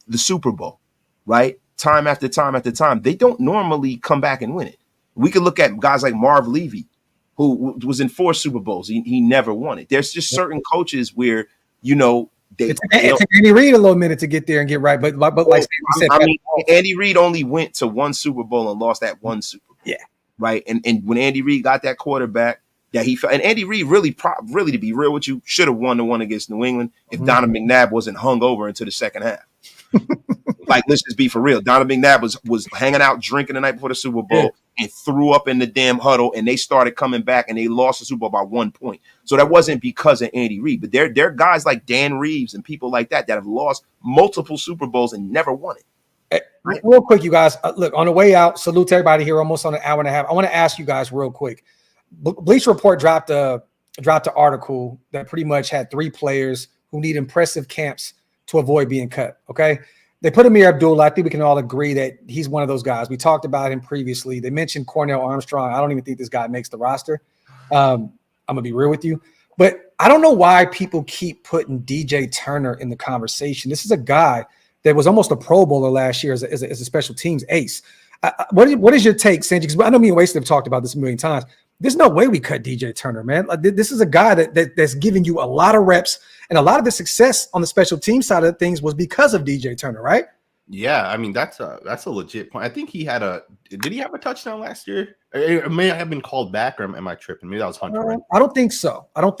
the Super Bowl, right? Time after time after time, they don't normally come back and win it. We could look at guys like Marv Levy, who was in 4 Super Bowls. He never won it. There's just certain coaches where, it took Andy Reid a little minute to get there and get right. But like you said, Andy Reid only went to 1 Super Bowl and lost that 1 Super Bowl. Yeah. Right. And when Andy Reid got that quarterback that he felt, and Andy Reid really, to be real with you, should have won the one against New England if Donovan McNabb wasn't hung over into the second half. Like, let's just be for real. Donovan McNabb was hanging out drinking the night before the Super Bowl and threw up in the damn huddle, and they started coming back and they lost the Super Bowl by 1 point. So that wasn't because of Andy Reid, but there are guys like Dan Reeves and people like that have lost multiple Super Bowls and never won it. Right. Real quick, you guys, look, on the way out, salute to everybody here, almost on an hour and a half. I want to ask you guys real quick. Bleacher Report dropped an article that pretty much had 3 players who need impressive camps to avoid being cut, okay? They put Amir Abdullah. I think we can all agree that he's one of those guys. We talked about him previously. They mentioned Cornell Armstrong. I don't even think this guy makes the roster. I'm going to be real with you. But I don't know why people keep putting DJ Turner in the conversation. This is a guy that was almost a Pro Bowler last year as a special teams ace. What is your take, Sanjit? Because I know me and Wasted have talked about this a million times. There's no way we cut DJ Turner, man. Like, this is a guy that's giving you a lot of reps, and a lot of the success on the special team side of things was because of DJ Turner, right? Yeah, I mean that's a legit point. I think did he have a touchdown last year? It may have been called back, or am I tripping? Maybe that was Hunter. Right? I don't think so. But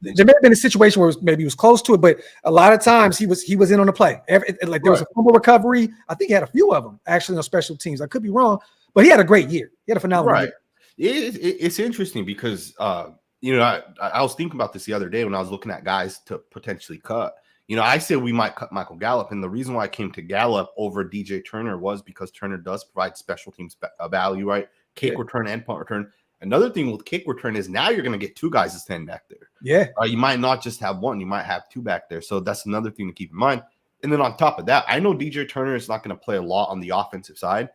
there may have been a situation where maybe he was close to it, but a lot of times he was in on the play. There was a fumble recovery. I think he had a few of them actually on special teams. I could be wrong, but he had a great year. He had a phenomenal year. It's interesting because I was thinking about this the other day when I was looking at guys to potentially cut. I said we might cut Michael Gallup, and the reason why I came to Gallup over DJ Turner was because Turner does provide special teams value, right? Kick return and punt return. Another thing with kick return is now you're going to get 2 guys to stand back there. Yeah. You might not just have 1. You might have 2 back there. So that's another thing to keep in mind. And then on top of that, I know DJ Turner is not going to play a lot on the offensive side,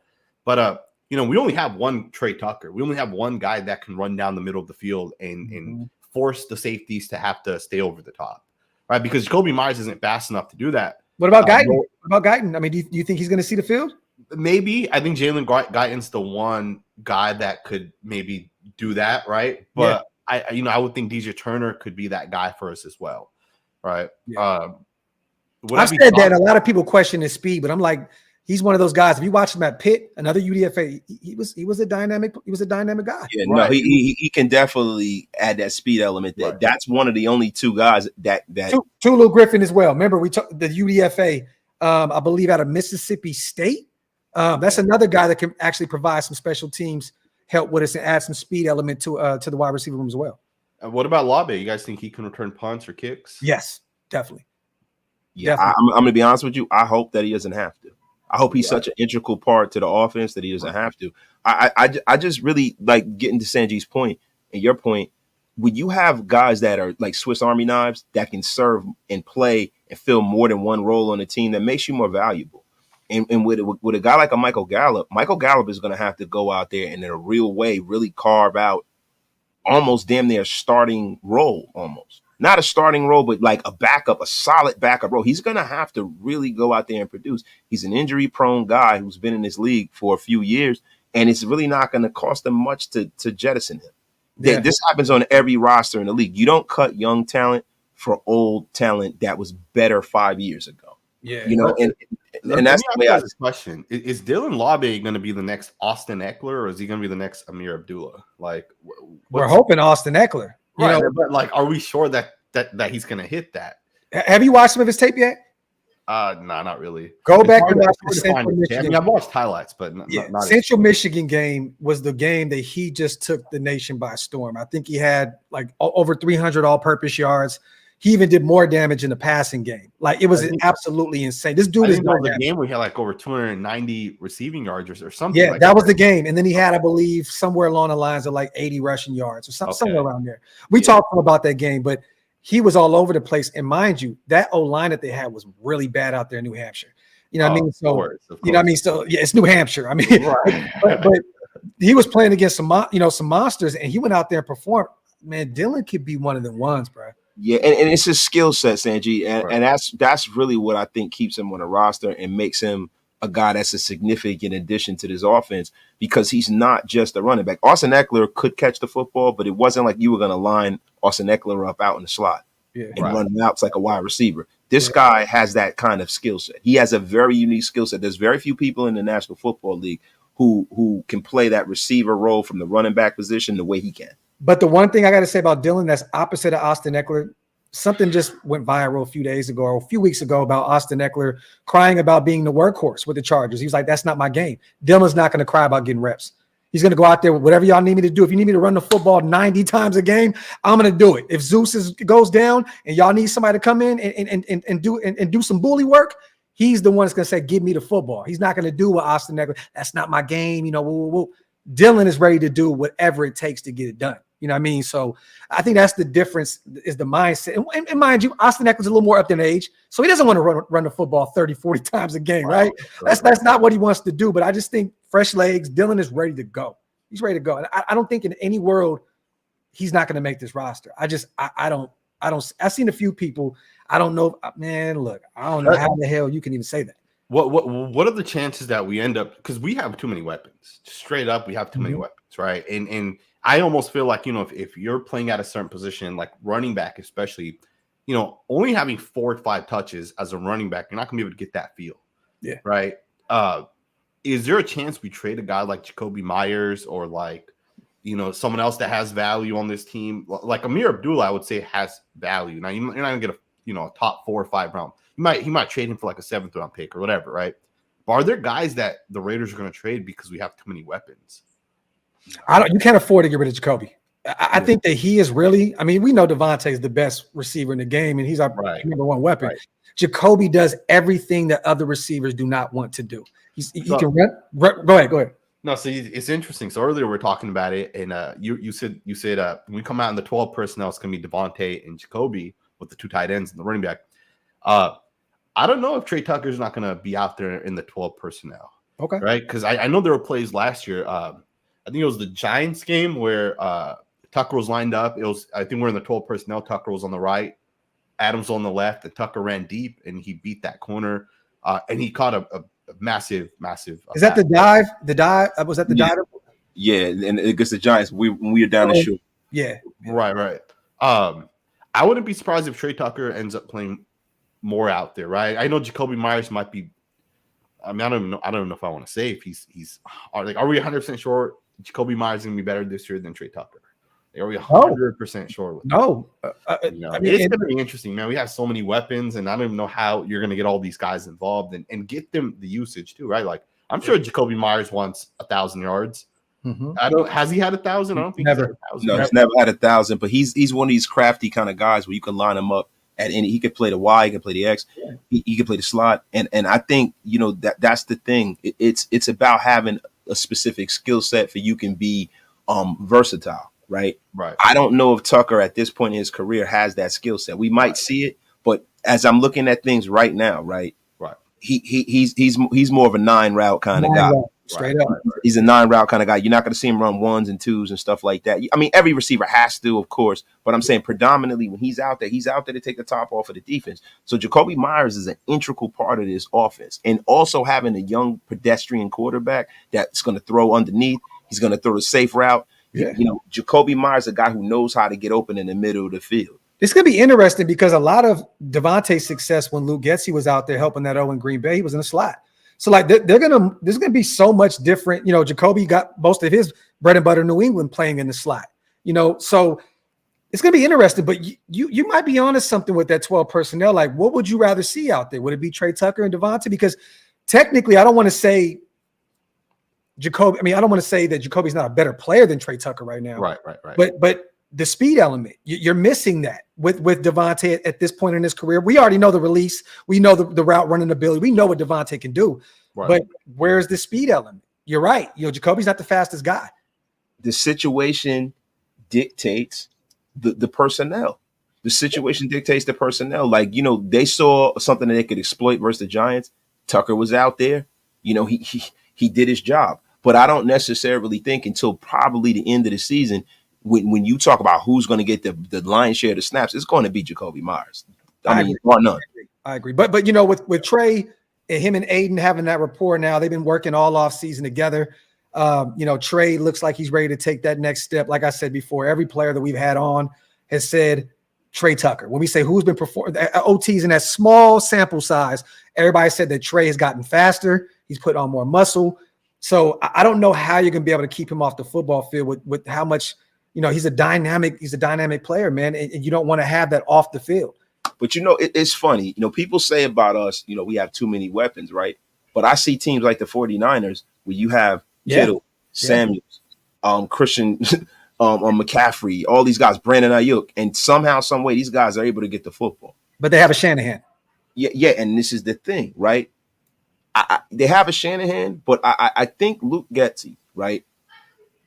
but we only have 1 Trey Tucker. We only have 1 guy that can run down the middle of the field and force the safeties to have to stay over the top, right? Because Jacoby Myers isn't fast enough to do that. What about Guyton? I mean, do you think he's going to see the field? Maybe. I think Jalen Guyton's the one guy that could maybe do that, right? But I would think DJ Turner could be that guy for us as well, right? Yeah. I've said that a lot of people question his speed, but I'm like, he's one of those guys. If you watch him at Pitt, another UDFA, he was a dynamic guy. Yeah, right. No, he can definitely add that speed element. That's one of the only 2 guys that Tulu Griffin as well. Remember, we talked the UDFA, I believe, out of Mississippi State. That's another guy that can actually provide some special teams help with us and add some speed element to the wide receiver room as well. What about Labe? You guys think he can return punts or kicks? Yes, definitely. Yeah, I'm going to be honest with you. I hope that he doesn't have to. I hope he's such an integral part to the offense that he doesn't have to. I just really like getting to Sanjit's point and your point. When you have guys that are like Swiss Army knives that can serve and play and fill more than one role on the team, that makes you more valuable. And with a guy like a Michael Gallup is going to have to go out there and in a real way really carve out almost damn near a starting role almost. Not a starting role, but like a backup, a solid backup role. He's going to have to really go out there and produce. He's an injury-prone guy who's been in this league for a few years, and it's really not going to cost them much to jettison him. Yeah. This happens on every roster in the league. You don't cut young talent for old talent that was better 5 years ago. Yeah, and that's the way I this question. Is Dylan Labe going to be the next Austin Eckler, or is he going to be the next Amir Abdullah? Like, we're hoping Austin Eckler. Right, but like, are we sure that he's going to hit that? Have you watched some of his tape yet? No, not really. Go back and watch the Central Michigan. I mean, I've watched highlights, but not Central Michigan game was the game that he just took the nation by storm. I think he had like over 300 all-purpose yards. He even did more damage in the passing game. Like, it was absolutely insane. This dude is the game where he had like over 290 receiving yards or something. Yeah, that was the game. And then he had, I believe, somewhere along the lines of like 80 rushing yards or somewhere around there. We talked about that game, but he was all over the place. And mind you, that O-line that they had was really bad out there in New Hampshire. You know what I mean? So, you know what I mean? So, yeah, it's New Hampshire. I mean, but he was playing against some monsters, and he went out there and performed. Man, Dylan could be one of the ones, bro. Yeah, and it's his skill set, Sanjit, and that's really what I think keeps him on a roster and makes him a guy that's a significant addition to this offense, because he's not just a running back. Austin Eckler could catch the football, but it wasn't like you were going to line Austin Eckler up out in the slot and run him out like a wide receiver. This guy has that kind of skill set. He has a very unique skill set. There's very few people in the National Football League who can play that receiver role from the running back position the way he can. But the one thing I got to say about Dylan that's opposite of Austin Eckler, something just went viral a few days ago or a few weeks ago about Austin Eckler crying about being the workhorse with the Chargers. He was like, that's not my game. Dylan's not going to cry about getting reps. He's going to go out there with whatever y'all need me to do. If you need me to run the football 90 times a game, I'm going to do it. If Zeus goes down and y'all need somebody to come in and do some bully work, he's the one that's going to say, give me the football. He's not going to do what Austin Eckler, that's not my game. You know, woo, woo, woo. Dylan is ready to do whatever it takes to get it done. You know what I mean? So I think that's the difference is the mindset. And mind you, Austin Eckler's a little more up in age, so he doesn't want to run the football 30, 40 times a game, right? That's not what he wants to do. But I just think fresh legs, Dylan is ready to go. He's ready to go. And I don't think in any world he's not going to make this roster. I don't. I've seen a few people. I don't know. Man, look, I don't know how the hell you can even say that. What are the chances that we end up, because we have too many weapons. Straight up, we have too many weapons, right? And I almost feel like, you know, if you're playing at a certain position, like running back especially, you know, only having 4 or 5 touches as a running back, you're not going to be able to get that feel. Yeah. Right? Is there a chance we trade a guy like Jacoby Myers or like, you know, someone else that has value on this team? Like Amir Abdullah, I would say has value. Now, you're not going to get a top 4 or 5 round. He might trade him for like a 7th round pick or whatever, right? But are there guys that the Raiders are going to trade because we have too many weapons? You can't afford to get rid of Jacoby. I think that he is really, I mean, we know Devontae is the best receiver in the game and he's our number one weapon. Right. Jacoby does everything that other receivers do not want to do. He can run. Go ahead. No, so it's interesting. So earlier we were talking about it, and you said when we come out in the 12 personnel, it's going to be Devontae and Jacoby with the 2 tight ends and the running back. I don't know if Trey Tucker is not going to be out there in the 12 personnel. Okay. Right? Because I know there were plays last year. I think it was the Giants game where Tucker was lined up. I think we're in the 12 personnel. Tucker was on the right, Adams on the left, and Tucker ran deep, and he beat that corner. And he caught a massive. Is that the dive? The dive? Was that the dive? Yeah, and against the Giants, when we were down the shoot. Yeah. Right. I wouldn't be surprised if Trey Tucker ends up playing more out there, right? I know Jacoby Myers might be. I mean, I don't know if I want to say if he's are we 100% sure Jacoby Myers is going to be better this year than Trey Tucker? Are we 100% sure? With no. I mean, it's going to be interesting, man. We have so many weapons, and I don't even know how you're going to get all these guys involved and get them the usage too, right? Like, I'm sure Jacoby Myers wants 1,000 yards. Mm-hmm. Has he had 1,000? I don't think never. He's never had 1,000. But he's one of these crafty kind of guys where you can line him up at any. He could play the Y, he could play the X, he could play the slot, and I think that's the thing. It's about having a specific skill set for you can be versatile. Right. I don't know if Tucker at this point in his career has that skill set. We might see it, but as I'm looking at things right now, right. He's more of a 9 route kind of guy. Straight up. He's a 9 route kind of guy. You're not going to see him run 1s and 2s and stuff like that. I mean, every receiver has to, of course, but I'm saying predominantly when he's out there to take the top off of the defense. So Jacoby Myers is an integral part of this offense, and also having a young pedestrian quarterback that's going to throw underneath. He's going to throw a safe route. Yeah. Jacoby Myers is a guy who knows how to get open in the middle of the field. It's going to be interesting because a lot of Devontae's success when Luke Getsy was out there helping that in Green Bay, he was in the slot. So like there's going to be so much different. Jacoby got most of his bread and butter in New England playing in the slot. So it's going to be interesting. But you might be onto something with that 12 personnel. Like, what would you rather see out there? Would it be Trey Tucker and Devontae? Because technically, I don't want to say Jacoby. I mean, I don't want to say that Jacoby's not a better player than Trey Tucker right now. Right. But the speed element, you're missing that with Devontae at this point in his career. We already know the release. We know the route running ability. We know what Devontae can do. Right. But where's the speed element? You're right. Jacoby's not the fastest guy. The situation dictates the personnel. The situation dictates the personnel. Like, they saw something that they could exploit versus the Giants. Tucker was out there. He did his job. But I don't necessarily think until probably the end of the season, when you talk about who's going to get the lion's share of the snaps, it's going to be Jacoby Myers. I mean, or none. I agree. But with Trey and him and Aiden having that rapport now, they've been working all off season together. Trey looks like he's ready to take that next step. Like I said before, every player that we've had on has said Trey Tucker. When we say who's been performing OTs in that small sample size, everybody said that Trey has gotten faster. He's put on more muscle. So I don't know how you're going to be able to keep him off the football field with how much you know, he's a dynamic player, man. And you don't want to have that off the field. But, you know, it's funny. You know, people say about us, you know, we have too many weapons, right? But I see teams like the 49ers where you have Kittle, Samuels, Christian, McCaffrey, all these guys, Brandon Ayuk, and somehow, some way, these guys are able to get the football. But they have a Shanahan. Yeah, and this is the thing, right? They have a Shanahan, but I think Luke Getsy, right,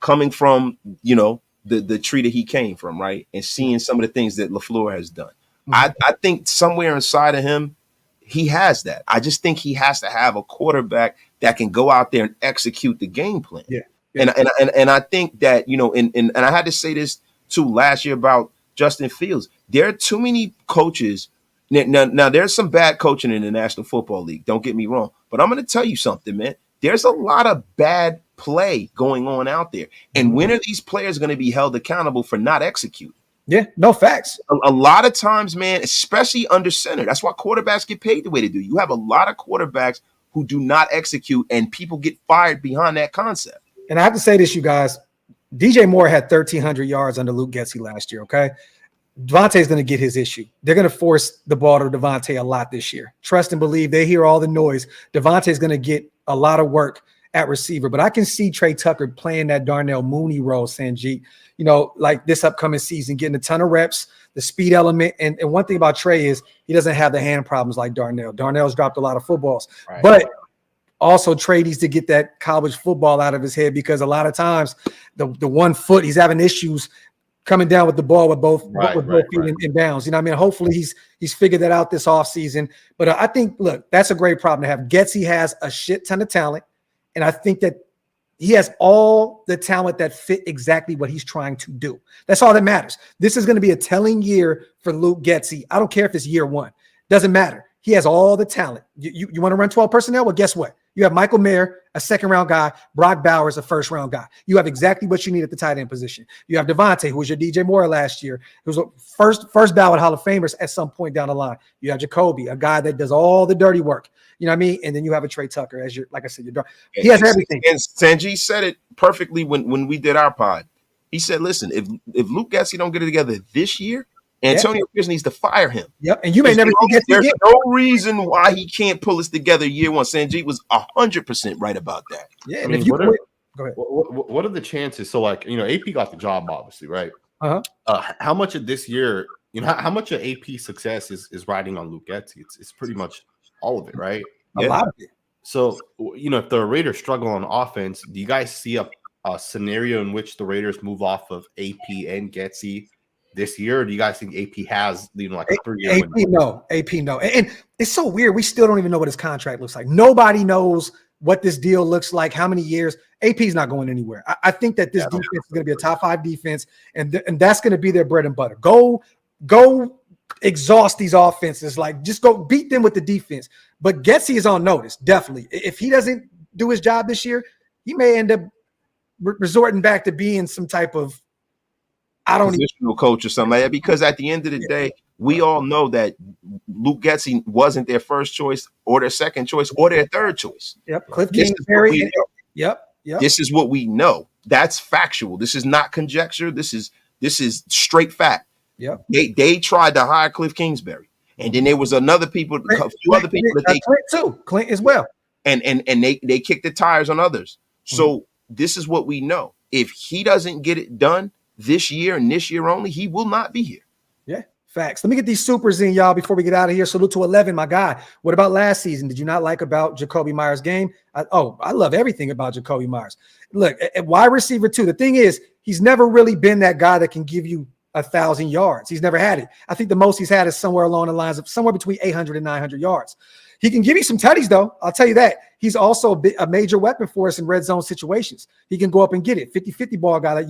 coming from, you know, the tree that he came from, right, and seeing some of the things that LaFleur has done. I think somewhere inside of him, he has that. I just think he has to have a quarterback that can go out there and execute the game plan. Yeah. And I think that, you know, and I had to say this too last year about Justin Fields. There are too many coaches. Now there's some bad coaching in the National Football League. Don't get me wrong. But I'm going to tell you something, man. There's a lot of bad play going on out there. And when are these players going to be held accountable for not executing? Yeah, no facts. A lot of times, man, especially under center. That's why quarterbacks get paid the way they do. You have a lot of quarterbacks who do not execute, and people get fired behind that concept. And I have to say this, you guys. DJ Moore had 1,300 yards under Luke Getsy last year, okay? Devontae's going to get his issue. They're going to force the ball to Devontae a lot this year. Trust and believe. They hear all the noise. Devontae's going to get a lot of work at receiver. But I can see Trey Tucker playing that Darnell Mooney role, Sanjit, you know, like this upcoming season, getting a ton of reps, the speed element. And one thing about Trey is he doesn't have the hand problems like Darnell. Darnell's dropped a lot of footballs. Right. But also Trey needs to get that college football out of his head, because a lot of times the 1 foot, he's having issues coming down with the ball with both feet in bounds. You know what I mean? Hopefully he's figured that out this offseason. But I think, look, that's a great problem to have. Getsy has a shit ton of talent, and I think that he has all the talent that fit exactly what he's trying to do. That's all that matters. This is going to be a telling year for Luke Getsy. I don't care if it's year 1. Doesn't matter. He has all the talent. You want to run 12 personnel? Well, guess what? You have Michael Mayer, a second-round guy. Brock Bowers, a first-round guy. You have exactly what you need at the tight end position. You have Devontae, who was your DJ Moore last year, who was a first ballot Hall of Famers at some point down the line. You have Jacoby, a guy that does all the dirty work. You know what I mean? And then you have a Trey Tucker as your, like I said, he has everything. And Sanjit said it perfectly when we did our pod. He said, "Listen, if Luke Getsy don't get it together this year, Antonio Pierce needs to fire him." Yep, and you may never see Getsy There's again. no reason why he can't pull us together year 1. Sanjit was 100% right about that. Yeah, I and mean, if you go ahead. What are the chances? So, like, you know, AP got the job, obviously, right? How much of this year, you know, how much of AP success is riding on Luke Getsy? It's pretty much all of it, right? A lot of it. So, you know, if the Raiders struggle on offense, do you guys see a scenario in which the Raiders move off of AP and Getsy this year? Or do you guys think AP has, you know, like a 3-year window? AP no. And it's so weird. We still don't even know what his contract looks like. Nobody knows what this deal looks like, how many years. AP's not going anywhere. I think that this defense is going to be a top 5 defense, and that's going to be their bread and butter. Go exhaust these offenses. Like, just go beat them with the defense. But Getsy is on notice, definitely. If he doesn't do his job this year, he may end up resorting back to being some type of positional coach or something like that. Because at the end of the day, we all know that Luke Getsy wasn't their first choice or their second choice or their third choice. Yep, Cliff Kingsbury. Yep. This is what we know. That's factual. This is not conjecture. This is straight fact. Yep. They tried to hire Cliff Kingsbury, and then there was a few other people that Clint as well, and they kicked the tires on others. So this is what we know. If he doesn't get it done this year and this year only, he will not be here. Yeah, facts. Let me get these supers in, y'all, before we get out of here. Salute to 11, my guy. What about last season? Did you not like about Jacoby Myers' game? I love everything about Jacoby Myers. Look, at wide receiver too. The thing is, he's never really been that guy that can give you 1,000 yards. He's never had it. I think the most he's had is somewhere along the lines of somewhere between 800 and 900 yards. He can give you some tutties, though. I'll tell you that. He's also a major weapon for us in red zone situations. He can go up and get it. 50-50 ball guy. Like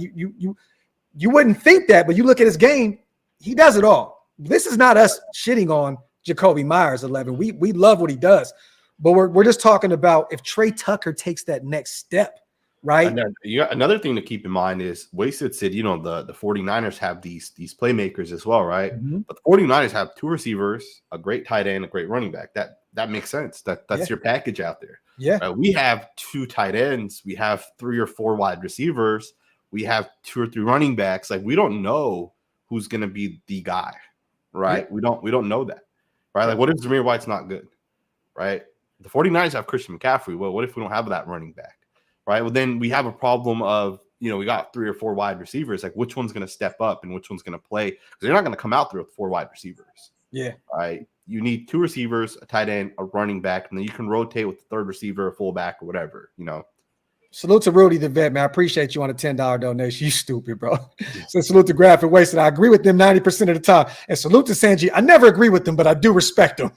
you wouldn't think that, but you look at his game, he does it all. This is not us shitting on Jacoby Myers 11. We love what he does, but we're just talking about if Trey Tucker takes that next step, right? And then, another thing to keep in mind is Wasted said, you know, the 49ers have these playmakers as well, right? But the 49ers have 2 receivers, a great tight end, a great running back. That makes sense. That's your package out there. Yeah. We have 2 tight ends. We have 3 or 4 wide receivers. We have 2 or 3 running backs. Like, we don't know who's going to be the guy, right? Yeah. We don't know that, right? Like, what if Zamir White's not good, right? The 49ers have Christian McCaffrey. Well, what if we don't have that running back, right? Well, then we have a problem of, we got 3 or 4 wide receivers. Like, which one's going to step up and which one's going to play? Because they're not going to come out there with 4 wide receivers. Yeah. Right. You need 2 receivers, a tight end, a running back, and then you can rotate with the 3rd receiver, a fullback, or whatever, Salute to Rudy the vet, man. I appreciate you on a $10 donation. You stupid, bro. So salute to Graphk Wasted. I agree with them 90% of the time. And salute to Sanjit. I never agree with them, but I do respect them.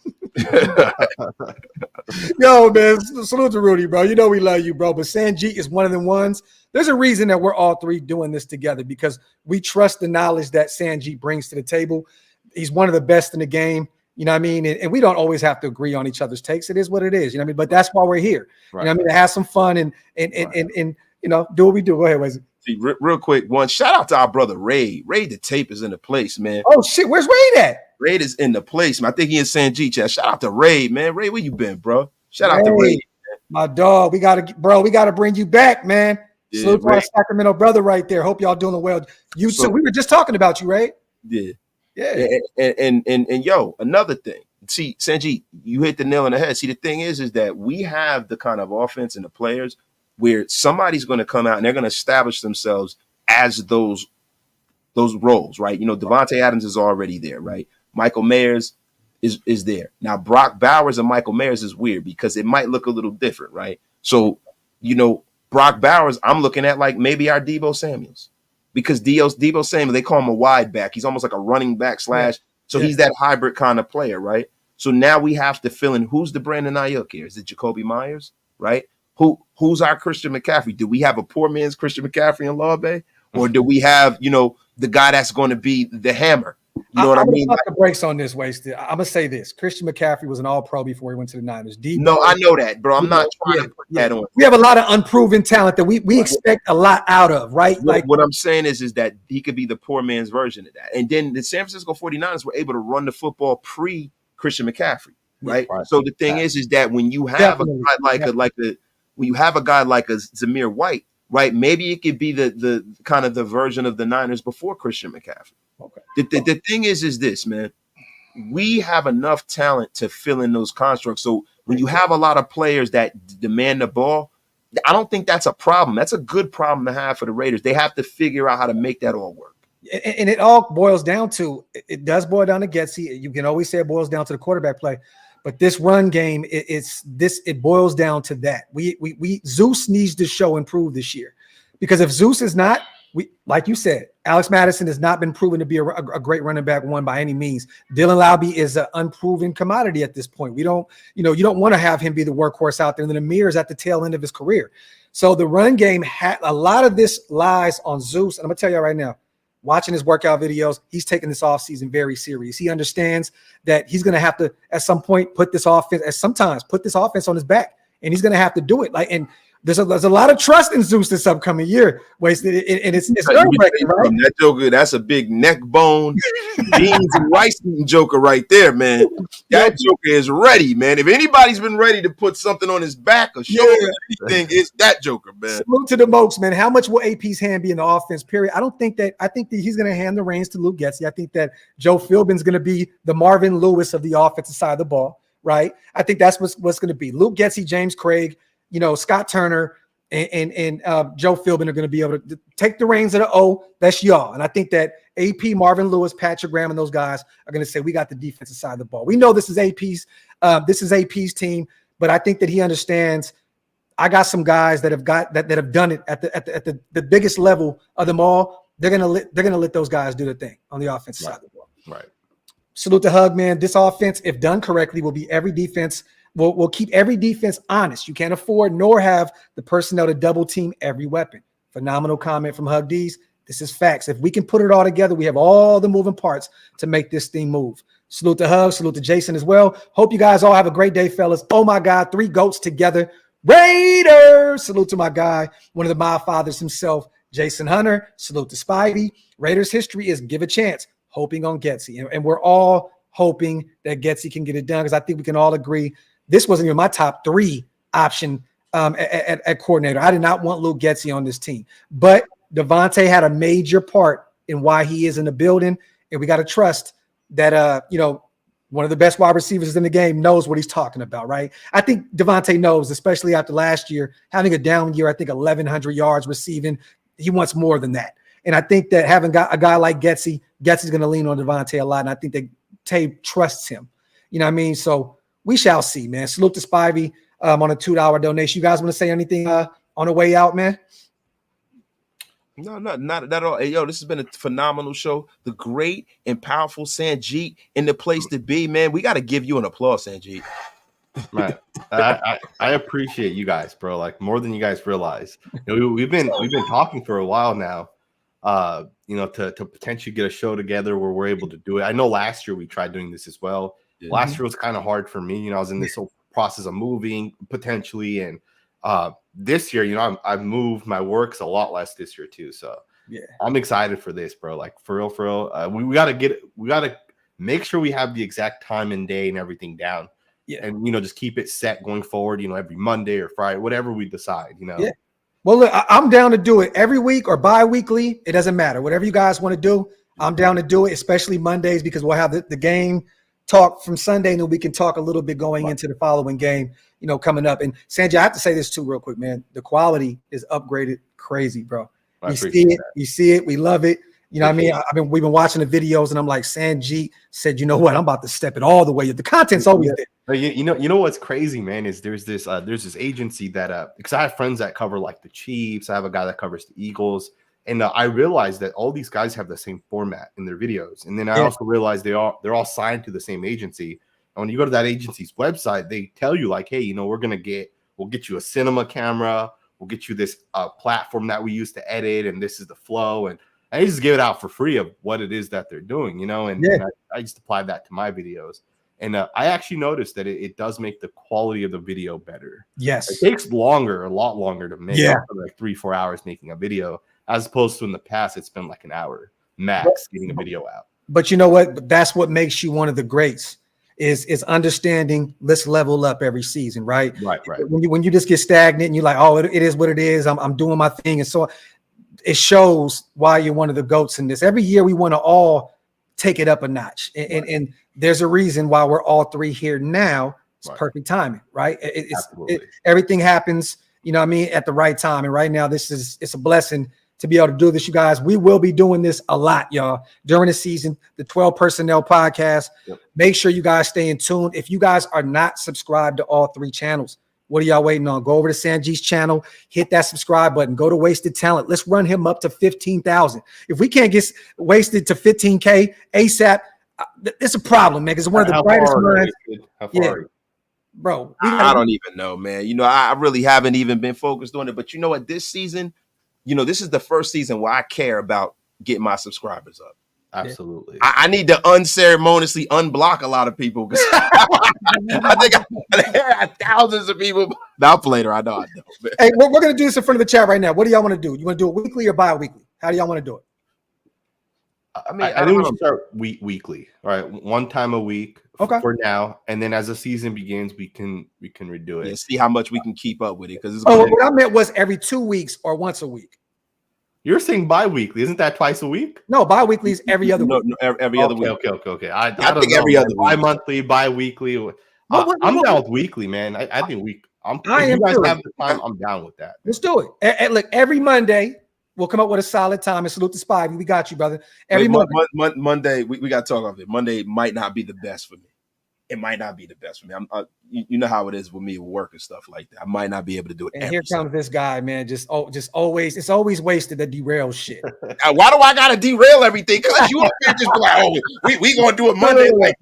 Yo, man, salute to Rudy, bro. We love you, bro. But Sanjit is one of them ones. There's a reason that we're all 3 doing this together, because we trust the knowledge that Sanjit brings to the table. He's one of the best in the game. You know what I mean? And we don't always have to agree on each other's takes. It is what it is. You know what I mean? But that's why we're here. Right. You know what I mean? To have some fun and do what we do. Go ahead, Wesley. See, real quick, one shout out to our brother Ray. Ray, the tape is in the place, man. Oh shit, where's Ray at? Ray is in the place, man. I think he in Sanjit chat. Shout out to Ray, man. Ray, where you been, bro? Shout out to Ray, man. My dog. We gotta bring you back, man. Yeah, salute to our Sacramento brother right there. Hope y'all doing well. You too. We were just talking about you, Ray. Yeah. Yeah. And yo, another thing. See, Sanjit, you hit the nail on the head. See, the thing is that we have the kind of offense and the players where somebody's going to come out and they're going to establish themselves as those roles, right? Devontae Adams is already there, right? Michael Mayers is there. Now, Brock Bowers and Michael Mayers is weird because it might look a little different, right? So, Brock Bowers, I'm looking at like maybe our Deebo Samuels. Because Deebo Samuel, they call him a wide back. He's almost like a running back slash. So he's that hybrid kind of player, right? So now we have to fill in who's the Brandon Ayuk here. Is it Jacoby Myers, right? Who's our Christian McCaffrey? Do we have a poor man's Christian McCaffrey in Law Bay? Or do we have, the guy that's going to be the hammer? You know what I mean? I'm the brakes on this, Wasted. I'm gonna say this: Christian McCaffrey was an All-Pro before he went to the Niners. No, I know that, bro. I'm not trying to put that on. We have a lot of unproven talent that we expect a lot out of, right? What I'm saying is that he could be the poor man's version of that. And then the San Francisco 49ers were able to run the football pre-Christian McCaffrey, right? Yeah, right. So the thing is that when you have a guy like a Zamir White, right? Maybe it could be the kind of the version of the Niners before Christian McCaffrey. Okay. The thing is this, man. We have enough talent to fill in those constructs. So when you have a lot of players that demand the ball, I don't think that's a problem. That's a good problem to have for the Raiders. They have to figure out how to make that all work. And it all boils down to, it does boil down to Getsy. You can always say it boils down to the quarterback play, but this run game, it boils down to that. Zeus needs to show and prove this year, because if Zeus is not, like you said, Alex Madison has not been proven to be a great running back one by any means. Dylan Laube is an unproven commodity at this point. You don't want to have him be the workhorse out there. And then Amir is at the tail end of his career. So the run game had a lot of this lies on Zeus. And I'm gonna tell you right now, watching his workout videos, he's taking this offseason very serious. He understands that he's gonna have to at some point put this offense on his back, and he's gonna have to do it. And there's a lot of trust in Zeus this upcoming year. Wasted, and it's nerve-wracking, right? That joker, that's a big neck bone, beans and rice eating joker right there, man. That joker is ready, man. If anybody's been ready to put something on his back or show anything, it's that joker, man. Salute to the Mokes, man. How much will AP's hand be in the offense, period? I think that he's going to hand the reins to Luke Getsy. I think that Joe Philbin's going to be the Marvin Lewis of the offensive side of the ball, right? I think that's what's going to be. Luke Getsy, James Craig, Scott Turner and Joe Philbin are going to be able to take the reins of the O. That's y'all. And I think that AP, Marvin Lewis, Patrick Graham, and those guys are going to say, we got the defensive side of the ball. We know this is AP's team, but I think that he understands. I got some guys that have done it at the biggest level of them all. They're gonna let those guys do their thing on the offensive side of the ball. Right. Salute to Hug, man. This offense, if done correctly, will be every defense. We'll keep every defense honest. You can't afford nor have the personnel to double team every weapon. Phenomenal comment from Hug D's. This is facts. If we can put it all together, we have all the moving parts to make this thing move. Salute to Hug. Salute to Jason as well. Hope you guys all have a great day, fellas. Oh my God, 3 GOATs together. Raiders. Salute to my guy, one of the my fathers himself, Jason Hunter. Salute to Spivey. Raiders history is give a chance, hoping on Getsy. And we're all hoping that Getsy can get it done, because I think we can all agree this wasn't even my top 3 option at coordinator. I did not want Luke Getsy on this team. But Devontae had a major part in why he is in the building, and we got to trust that, one of the best wide receivers in the game knows what he's talking about, right? I think Devontae knows, especially after last year, having a down year, I think 1,100 yards receiving, he wants more than that. And I think that having got a guy like Getsy's going to lean on Devontae a lot, and I think that Tay trusts him. You know what I mean? So we shall see, man. Salute to Spivey on a $2 donation. You guys want to say anything on the way out, man? No, not at all. Hey, yo, this has been a phenomenal show. The great and powerful Sanjit in the place to be, man. We got to give you an applause, Sanjit. Man, I appreciate you guys, bro. Like more than you guys realize. We've been talking for a while now. To potentially get a show together where we're able to do it. I know last year we tried doing this as well. Yeah. Last year was kind of hard for me. I was in this whole process of moving potentially, and this year, I've moved. My work's a lot less this year too. So yeah, I'm excited for this, bro. Like for real. We gotta make sure we have the exact time and day and everything down. Yeah, and just keep it set going forward. Every Monday or Friday, whatever we decide. Yeah. Well, look, I'm down to do it every week or bi-weekly. It doesn't matter. Whatever you guys want to do, I'm down to do it, especially Mondays, because we'll have the game talk from Sunday, and then we can talk a little bit going into the following game, coming up. And Sanjay, I have to say this too real quick, man. The quality is upgraded crazy, bro. You see it. We love it. You know what I mean? We've been watching the videos, and I'm like, Sanjit said, you know what? I'm about to step it all the way. The content's always there. You know what's crazy, man, is there's this agency that because I have friends that cover like the Chiefs. I have a guy that covers the Eagles, and I realized that all these guys have the same format in their videos. And then I also realized they're all signed to the same agency. And when you go to that agency's website, they tell you like, hey, we'll get you a cinema camera, we'll get you this platform that we use to edit, and this is the flow, and I just give it out for free of what it is that they're doing, and I just apply that to my videos. And I actually noticed that it does make the quality of the video better. Yes. It takes a lot longer to make, like 3-4 hours making a video, as opposed to in the past, it's been like an hour max getting a video out. But you know what? That's what makes you one of the greats is understanding, let's level up every season, right? Right. When you just get stagnant and you're like, oh, it is what it is. I'm doing my thing. And so it shows why you're one of the GOATs in this. Every year we want to all take it up a notch. And there's a reason why we're all three here now. It's perfect timing, right? Everything happens, at the right time. And right now it's a blessing to be able to do this, you guys. We will be doing this a lot, y'all, during the season, the 12 Personnel Podcast. Yep. Make sure you guys stay in tune. If you guys are not subscribed to all three channels, what are y'all waiting on? Go over to Sanjit's channel, hit that subscribe button, go to Wasted Talent. Let's run him up to 15,000. If we can't get Wasted to 15K ASAP, it's a problem, man, because one of the brightest minds. How far are you? Bro, I don't even know, man. I really haven't even been focused on it. But you know what? This season, this is the first season where I care about getting my subscribers up. Absolutely. I need to unceremoniously unblock a lot of people because I think there are thousands of people. Now later, I know. Hey, we're going to do this in front of the chat right now. What do y'all want to do? You want to do it weekly or bi-weekly? How do y'all want to do it? I think we should start weekly. All right, one time a week for now, and then as the season begins, we can redo it. Yeah, see how much we can keep up with it. Because what I meant was every 2 weeks or once a week. You're saying bi-weekly, isn't that twice a week? No, bi-weekly is every other week. No, every other week. Okay. I think every other week. Bi-monthly, bi-weekly. I'm down with weekly, man. I think week. If you guys have the time, I'm down with that. Let's do it. And look, every Monday we'll come up with a solid time. And salute to Spivey. We got you, brother. Every Monday, we got to talk about it. Monday might not be the best for me. It might not be the best for me. You know how it is with me with work and stuff like that. I might not be able to do it. And here comes this guy, man. Just always, it's always wasted that derails shit. Why do I gotta derail everything? Because you up here just be like, we gonna do it Monday, like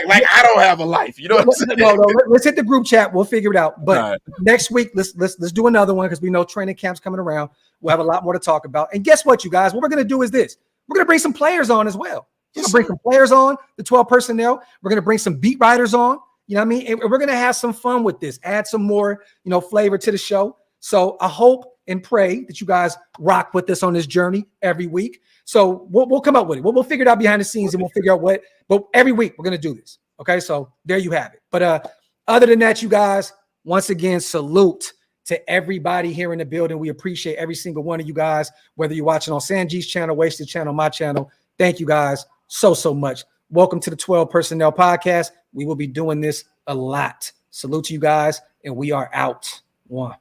I don't have a life. You know what I'm saying? No, let's hit the group chat. We'll figure it out. But next week, let's do another one because we know training camp's coming around. We'll have a lot more to talk about. And guess what, you guys? What we're gonna do is this: we're gonna bring some players on as well. We're gonna bring some players on, the 12 personnel. We're gonna bring some beat writers on. You know what I mean? And we're gonna have some fun with this. Add some more, flavor to the show. So I hope and pray that you guys rock with us on this journey every week. So we'll come up with it. We'll figure it out behind the scenes and we'll figure out what. But every week we're gonna do this. Okay, so there you have it. But other than that, you guys, once again, salute to everybody here in the building. We appreciate every single one of you guys, whether you're watching on Sanjit's channel, Wasted channel, my channel. Thank you guys so much. Welcome to the 12 Personnel Podcast. We will be doing this a lot. Salute to you guys, and we are out. One.